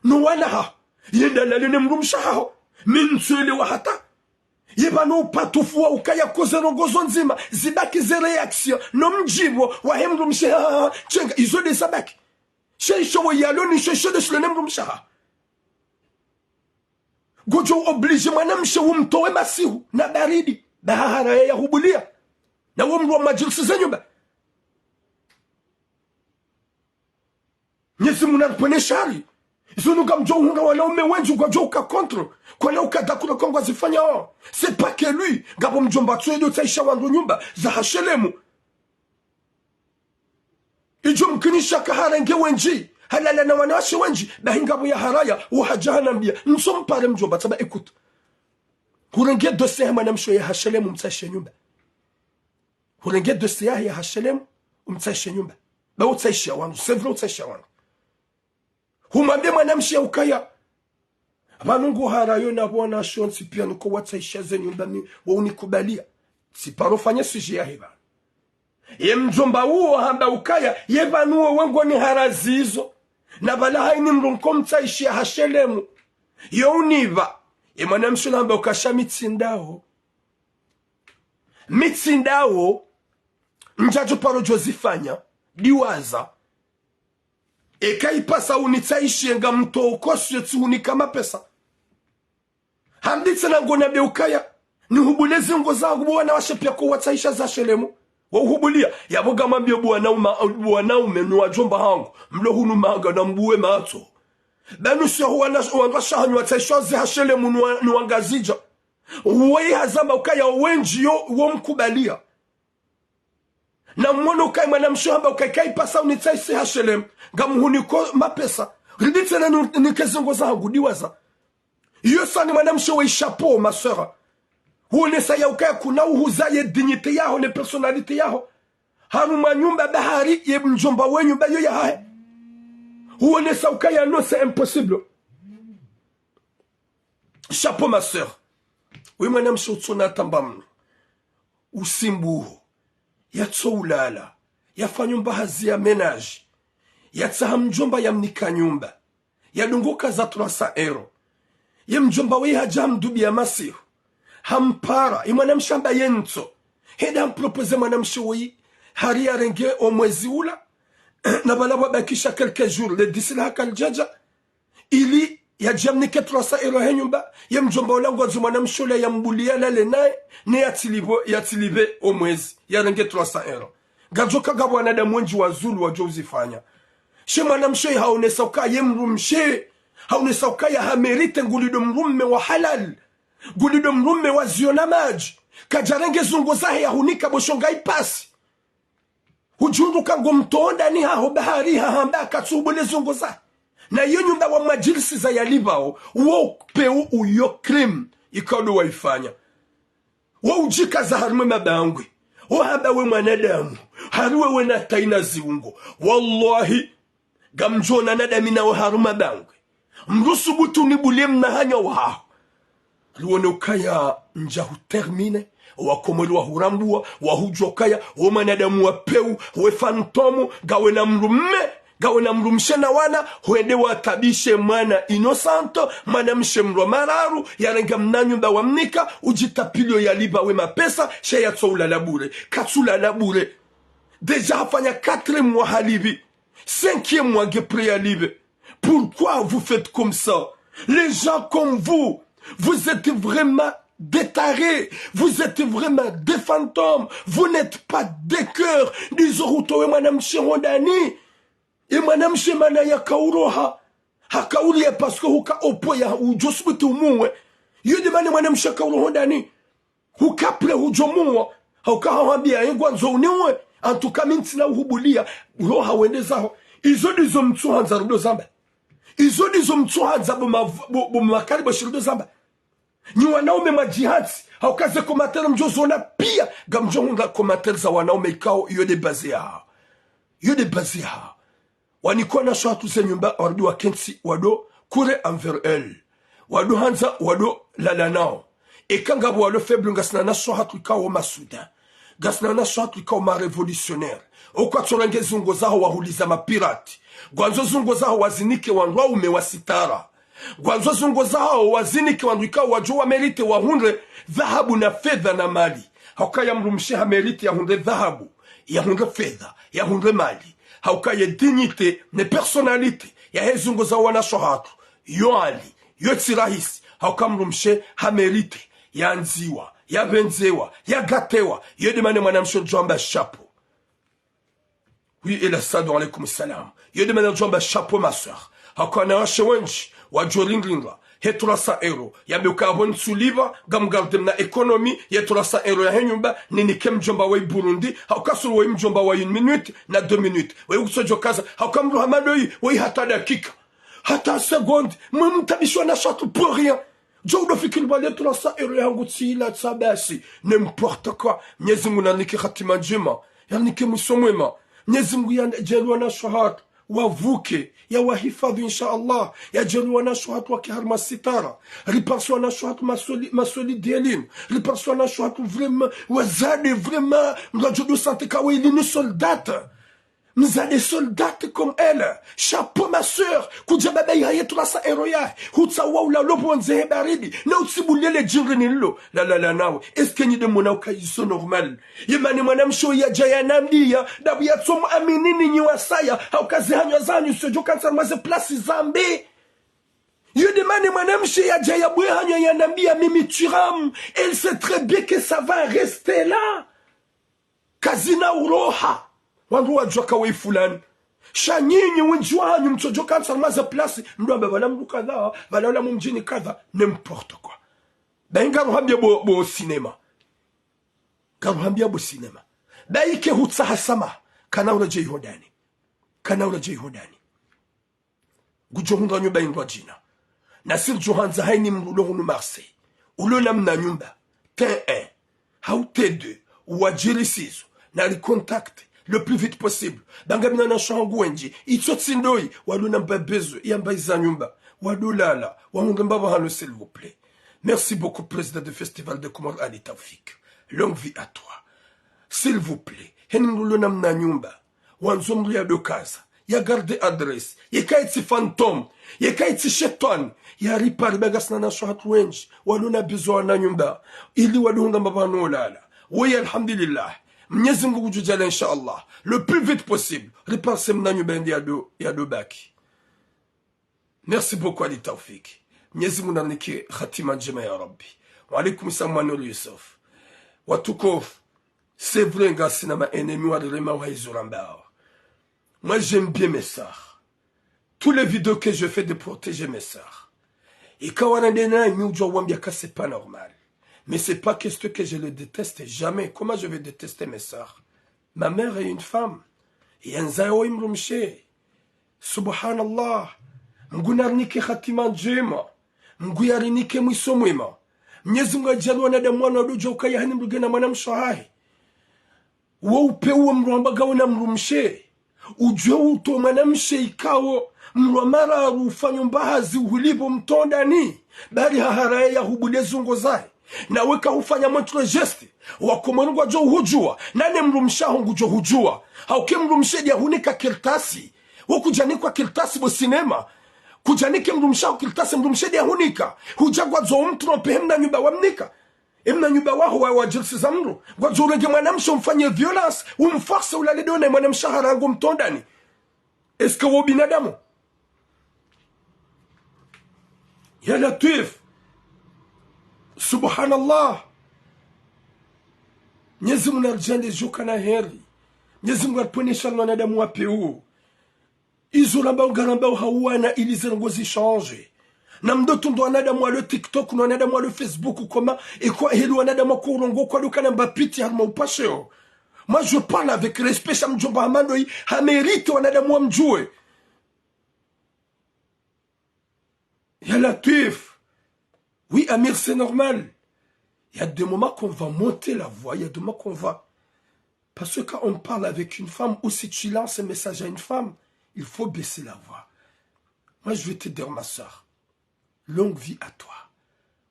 nuwana ha yendalale ne mrumsha haho minsuele wa hata yebano upatufuwa ukaya kozerogozo nzima zibaki ze reaction no mjibo wa hemrumsha chenga izo de sabaki Sheisho yaloni sheisho de shlenem rumshaha. Gojo oblige mwanamshe umtowe masihu na baridi. Bahara ya hubulia. Na umru wa majilisi zenyumba. Nyezi munarpone shari. Isonuka mjo hunga wanaume wenju kwa joka kontro. Kwa na ukadakura kongwa zifanya o. C'est pas que lui. Gabo mjomba tuwe do taisha wandu nyumba. Za hashelemu. Ijo mkinisha kaharenge wenji halala na wanawashi wenji bahingabu ya haraya uhajana mbia nsompare mjomba taba écoute hurenge dossier mwanamsho ya hashelemu mtsashe nyumba hurenge dossier ya hashelemu mtsashe nyumba ba utsashe wangu c'est vrai utsashe wangu humwambie mwanamsho ukaya Abanungu harayo na bwana shonsi pia nuko watsaisha ze nyumbani wa unikubalia. Siparofanya suje ya heba. Ye mjomba uo hamba ukaya ye banuo wengo ni harazizo. Na bala haini mrunko mtsaishi ya hashelemu. Yo univa. Ye mwanamshula hamba ukasha mitsindao. Mitsindao. Njajo paro jozifanya. Diwaza. Eka ipasa unitsaishi nga mto ukosu yetu unikama pesa. Handitse na ngona beukaya. Ni hubulezi ngo zangu bwana washepia ko watsaisha za shelemu. Wa hubulia yaboga mambio bwana umenu wajomba hangu mlo hunu manga na mbuwe mato. Banu sio wangasha hanyu watsaisha za shelemu nuangazija. Uwe hazamba ukaya wenji yo mkubalia. Na mwono ukai mwanamshohamba ukai pasa unitsaisi hashelem. Gamuhuniko mapesa. Riditse na nikezongo zangu diwaza. Iyo sani mwanamshowe chapeau ma sœur. Huonesa ya ukaya kuna uhuzaye dignite yaho ne personalite yaho. Hamu manyumba bahari ye mjomba wenyu bayo ya hae. Huonesa ukaya no c'est impossible. Chapeau ma sœur. Oui mwanamshowe tsona tambamno. Usimbuho. Yatso ulala. Yafanyumba hazi ya menage. Yatsaha mjomba ya mnika nyumba. Yadunguka za 300 euro. Ye mjomba we haja mdubi ya masihu. Hampara. Mwanamshamba yenzo. Heda mpropose mwanamshowe. Hari ya renge o mwezi ula. Na bala wabakisha quelques jours. Le disila haka aljaja. Ili ya jamnike 300 euro henyumba. Ye mjomba ulangu wazu mwanamshole ya mbulia lale nae. Ne yatilive o mwezi. Ya renge 300 euro. Gajoka gabu wanada mwenji wa zulu wa jozifanya. She mwanamshowe haonesa ukaya ye mrumshe. Haonesa ukaya hamerite ngulido mrumme wa halal. Gulido mrumme wa ziona maji. Kajarenge zungo zahe ya hunika boshonga ipasi. Hujundu kango mtoonda ni haho bahari hahamba katsubule zungo zahe. Na hiyo nyumba wa majilisi za yalibao. Uo peu uyo krim. Ikaudu waifanya. Wa ujika za harume mabangwe. Wahaba we mwanadamu. Haruwe we na taina ziungo. Wallahi. Gamjona nadamina wa haruma bangwe. Mrusubutu nibulie mnahanya waho. Luone ukaya njahu termine. Wakomelu wa hurambua. Wahujo kaya. Wamanadamu wa peu. We fantomu. Gawe na mrumme. Gawe na mrumshe na wana. Huende watabishe mwana inosanto. Mana mshe mro mararu. Yarenga mnanyumba wa mnika. Ujitapilio ya liba we mapesa. Shaya tsoula labure. Katsula labure. Deja hafanya 4 mois halibi. 5e mois gepre halibi. Pourquoi vous faites comme ça? Les gens comme vous êtes vraiment des tarés, vous êtes vraiment des fantômes, vous n'êtes pas des cœurs. Dizoruto et madame Chirondani, et madame Chemana ya kauroha, hakauli parce que huka opoya ou josputu muwe. Yo demande madame Chakaurondani, huka ple hujomuwa, hauka hawambia engwanzo uniwe, en tout cas mintina uhubulia, roha wendezaho, izo dizo mtsuhanza rudo zamba. Izo dizo mtsuhanza bumakari bashirudo zamba. Ni wanaume majihati. Haukaze komatera mjozona pia. Gamjonga komatera za wanaume ikao. Yode bazi ya. Yode bazi ya. Wanikuwa na shwatu ze nyumba. Wadu wa kensi wado. Kure envers elle. Wado hanza wado lalanao. Ekangabu wado faible ngasina na shwatu ikao masuda. Gasina na shwatu ikao ma revolutionnaire. Okwa tsorange zungo zaho wahuliza mapirati. Gwanzo zungo zaho wazinike wanrwa ume wasitara. Gwanzo zungo zao wazinike wanduika wajua merite wahunre dhahabu na fedha na mali. Haukaya mrumsheha merite ya hunre dhahabu, ya hunre fedha, ya hunre mali. Haukaya dignite ne personalite ya hezungo zao wanashohatu. Yo ali, yo tsirahisi. Haukaya mrumshe ha merite ya nziwa, ya benzewa, ya gatewa. Yo demane mwanamsho jamba chapeau. Oui, et la sado alaikum salam. Yo demane jamba chapeau ma soeur. Haukaya na washe wenji. Wajoringlinga he 300 euro ya mukabon suliva gamgardem na economy ya 300 euro ya henyumba nini kem jomba wa Burundi haukasuru wa mjomba wa 1 minute na 2 minutes wa ukusojo kaza haukamru hamadoi wa hata dakika hata seconde mumtabishwa na shatu pour rien jodo fikiri bale 300 euro ya ngutsi la tsabasi n'importe quoi Mwenyezi Mungu anike khatima njema yanike musomwema Mwenyezi Mungu yanjelwa na shahada wavuke ya wahifadhi insha Allah, yajalie wanashuhatu wakiharma sitara, riparsi wanashuhatu masolidi elimu, riparsi wanashuhatu vraiment wazade vraiment mrajodo sante kawe ilini soldate mzade soldate comme elle. Chapeau ma sœur, kujababa yayetu la sa eroya hutsa waula lobo nzehe baridi na utsibulele jirni lilo la nawe eske ni de mona ukayiso normal yemani mwanamsho ya jaya namdia dabu ya tsomu aminini nyi wasaya haukazi hanywa zanyu sojo kansa maze plasi zambi yedemani mwanamsho ya jaya bwe hanywa ya nambia mimi turam. Elle sait très bien que ça va rester là kazina uroha wangu wajua kawe fulani shanyinyi wenjua hanyu mtojo kansa maze plasi mduambe wala mdu kadha wala mumjini kadha n'importe quoi. Ben garuhambia bo cinema garuhambia bo cinema baike hutsa hasama kana ula jei hodani gujohunga nyumba indwa jina nasir johanza haini mrulo hunu Marseille ulo namna nyumba T1 hau T2 wajiri sizo na li contacte le plus vite possible. Bangamina na shangu enji itsotindoi waluna mbabezo yamba izanyumba wadulala wahungamba bahano s'il vous plaît. Merci beaucoup président du festival de Komoro Ali Taoufik. Longue vie à toi. S'il vous plaît. Henimlulo namna nyumba wanzomri ya dokaza ya garde adresse yekaitsi fantôme yekaitsi shetan ya ripari bagasna na shahatu wenji waluna bizo na nyumba ili waluhungamba bahano lala. Oui alhamdulillah. Mwenyezi Mungu kujujala inshallah le plus vite possible repasse mnanyu bendi ya do baki. Merci beaucoup Ali Taoufik. Mwenyezi Mungu nanike khatima njema ya Rabbi. Wa alaikum salam Yusuf. Watukof c'est vrai ngasi na ma ennemi wa rema wa izuramba. Moi j'aime bien mes sœurs. Tous les vidéos que je fais de protéger mes sœurs. Et quand on a des nains, c'est pas normal. Mais c'est pas question que je le déteste jamais. Comment je vais détester mes sœurs? Ma mère est une femme. Et un zayo imrumshe. Subhanallah. Mgunarnike khatima njema. Mguyarinike mwiso mwema. Mwenyezi Mungu ajalie wanadamu wanaodoja ukayahani mrugena mwanamshahahi. Waupe uwe mruambaga unamrumshe. Ujue uto mwanamshe ikawo mruamara ufanyo mbahazi uhulipo mtondani. Bari haharae ya hubulezi ngozae. Na weka hufanya mwentre geste wakomonu kwa jo hujua nane mrumshaho ngujo hujua hauke mrumshedi ya hunika kirtasi wakujanikwa kirtasi bo sinema kujanike mrumshaho kirtasi mrumshedi ya hunika hujagwa zo umtrompe hemna nyuba wamnika hemna nyuba waho wajilsi za mru kwa zo urege mwanamsha umfanye violence umfarse ulalidone mwanamsha harangu mtondani. Eske wo binadamu ya Latif. Subhanallah. Mwenyezi Mungu arjande joka na heri. Mwenyezi Mungu aponesha wanadamu wape huu. Izo lamba ugaramba hawana ili zengozi change. Na mdoto ndo wanadamu wale TikTok na wanadamu wale Facebook koma et quoi helu wanadamu kwa urongo kwa duka na mbapiti harma upasheo. Moi je parle avec respect cha mjomba Amando hii hamerite wanadamu wamjue. Ya Latif. Oui, Amir, c'est normal. Il y a des moments qu'on va monter la voix, il y a des moments qu'on va... Parce que quand on parle avec une femme, ou si tu lances un message à une femme, il faut baisser la voix. Moi, je vais te dire, ma soeur, longue vie à toi.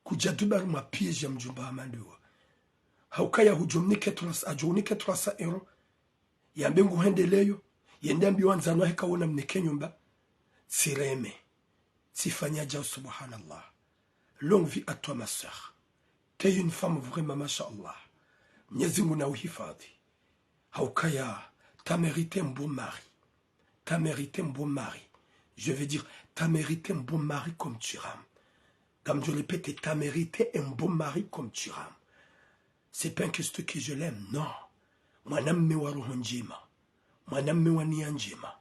Kujadubar ma pied, j'aime Jumba Amando. Haukaya hujomni ketrasa, ajoni ketrasa ero. Yambengu hendeleyo. Yendambi wanzano heka wana mnekenyumba. Sireme. Sifanya jao subhanallah. Longue vie à toi, ma soeur. Tu es une femme vraiment, masha'Allah. Mwenyezi Mungu na uhifadhi. Haukaya, t'as mérité un bon mari. T'as mérité un bon mari. Je veux dire, t'as mérité un bon mari comme Turam. Comme je répète, t'as mérité un bon mari comme Turam. C'est pas une question que je l'aime, non. Moi, n'aime me waruhonjima. Moi, n'aime me wanianjima.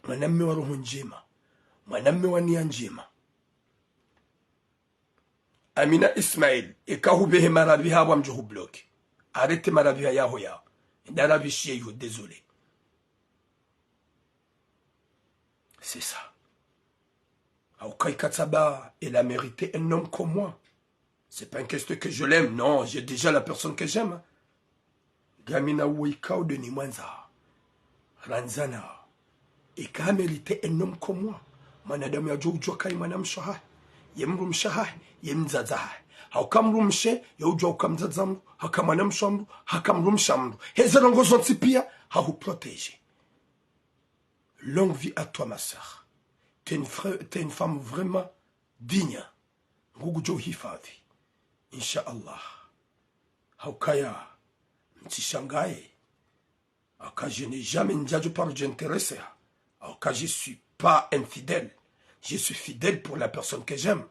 Moi, n'aime me waruhonjima. Mwaname wania njema. Amina Ismail ekahubehe maravi hawa mjuhu bloki. Arrête maravi yaho yao. Ndaravi shieyo, désolé. C'est ça. Aoukai Katsaba, elle a mérité un homme comme moi. C'est pas une question que je l'aime, non, j'ai déjà la personne que j'aime. Gamina Wikao de Nimwanza. ranzana ikamerite un homme comme moi manadamu ya jojua kai mwanamsha hai yemrumsha hai yemzaza hai haukamrumshe yojua ukamzaza mru hakamwanamsha mru hakamrumsha mru hezarongo zonti pia hauprotege. Longue vie à toi ma sœur, t'es une femme vraiment digne. Ngugu jo hifadhi inshallah. Haukaya mtishangae aka je n'ai jamais ndiajo par Dieu intéressé aka je suis pas infidèle, je suis fidèle pour la personne que j'aime.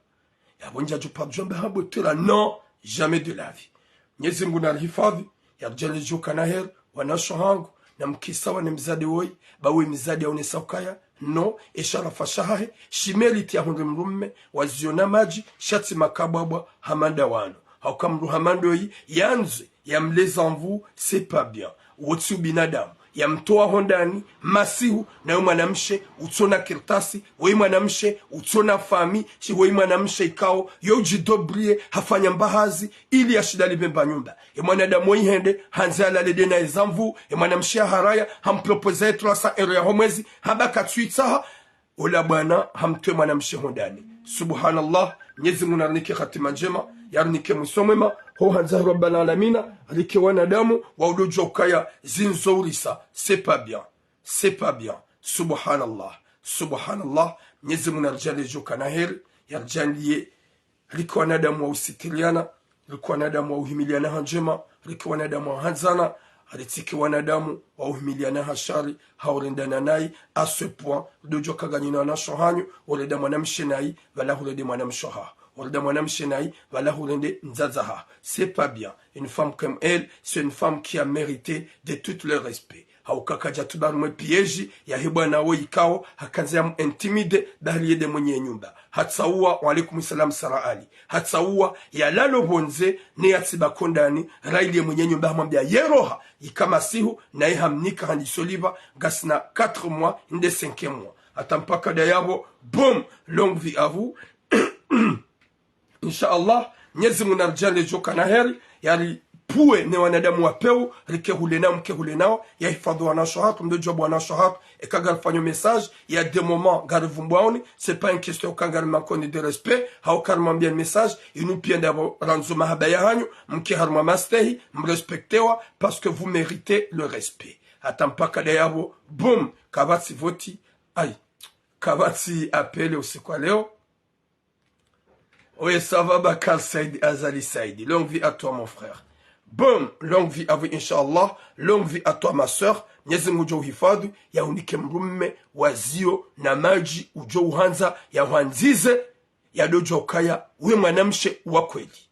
Ya ndiajo par Dieu mbahambotela non, jamais de la vie. Mwenyezi Mungu na hifadhi ya jana joka na her wanasho hangu na mkisa wa mzade woi bawe mzade ya unesaukaya no eshara fashahe shimeliti ya hunde mrumme waziona maji shati makababwa hamanda wano haukamru hamando yi yanze ya mleza en c'est pas bien wotsu binadamu ya mtoa hondani masihu na mwanamshe utona kirtasi we mwanamshe utona fami si we mwanamshe ikao yojidobrie hafanya mbahazi ili ashidali bemba nyumba e mwanadamu ihende hanzala lede na ezamvu e mwanamshe haraya hampropose 300 euro ya homwezi habaka tuitsaha ola bwana hamtwe mwanamshe hondani. Subhanallah. Mwenyezi Mungu narnike khatima njema yarnike musomema ho hanza rabbal alamina rike wanadamu wa udojo ukaya zinzourisa c'est pas bien, c'est pas bien. Subhanallah, subhanallah. Mwenyezi Mungu narjale joka na heri yarjaliye rike wanadamu wa usitiliana rike wanadamu wa uhimiliana hanjema rike wanadamu wa hanzana aritiki wanadamu wa uhimiliana hashari haurendana nai à ce point dojo kaganyina na shohanyu oleda mwanamshe nai wala hulede mwanamsho ha oleda mwanamshe nai wala hulende nzazaha. C'est pas bien. Une femme comme elle, c'est une femme qui a mérité de tout le respect. Haukakaja tubarumwe piège ya hibwana wo ikao hakanza intimide bahaliye de mwenye nyumba hatsaua wa alaikum salam sara ali hatsaua ya lalo bonze ne yatsiba kondani raili mwenye nyumba mwambia yeroha ikama sihu na ihamnika handisoliva gasna 4 mois inde 5e mois atampaka dayabo boom. Longue vie à vous. Inshallah Mwenyezi Mungu narjale joka na heri yali puwe ne wanadamu wapeu rike hulena mke hulenao ya hifadhu wanashohat mdojo wanashohat et kagal fanyo message il y a des moments garvumbaoni c'est pas une question kangal makoni de respect hao karma bien message inu pienda ranzo mahabaya hanyu mke harma mastehi mrespectewa parce que vous méritez le respect. Atampaka dayabo boom kabati voti ay kabati appelé usiku leo. Oui, ça va, Bakal Saïdi, Azali Saïdi. Longue vie à toi, mon frère. Boum, longue vie à vous, Inch'Allah. Longue vie à toi, ma soeur. Nyezi mujo hifadhi, ya unike mrumme, wazio, na maji, ujo uhanza, ya uhanzize, ya dojo kaya, uwe mwanamshe wa kweli.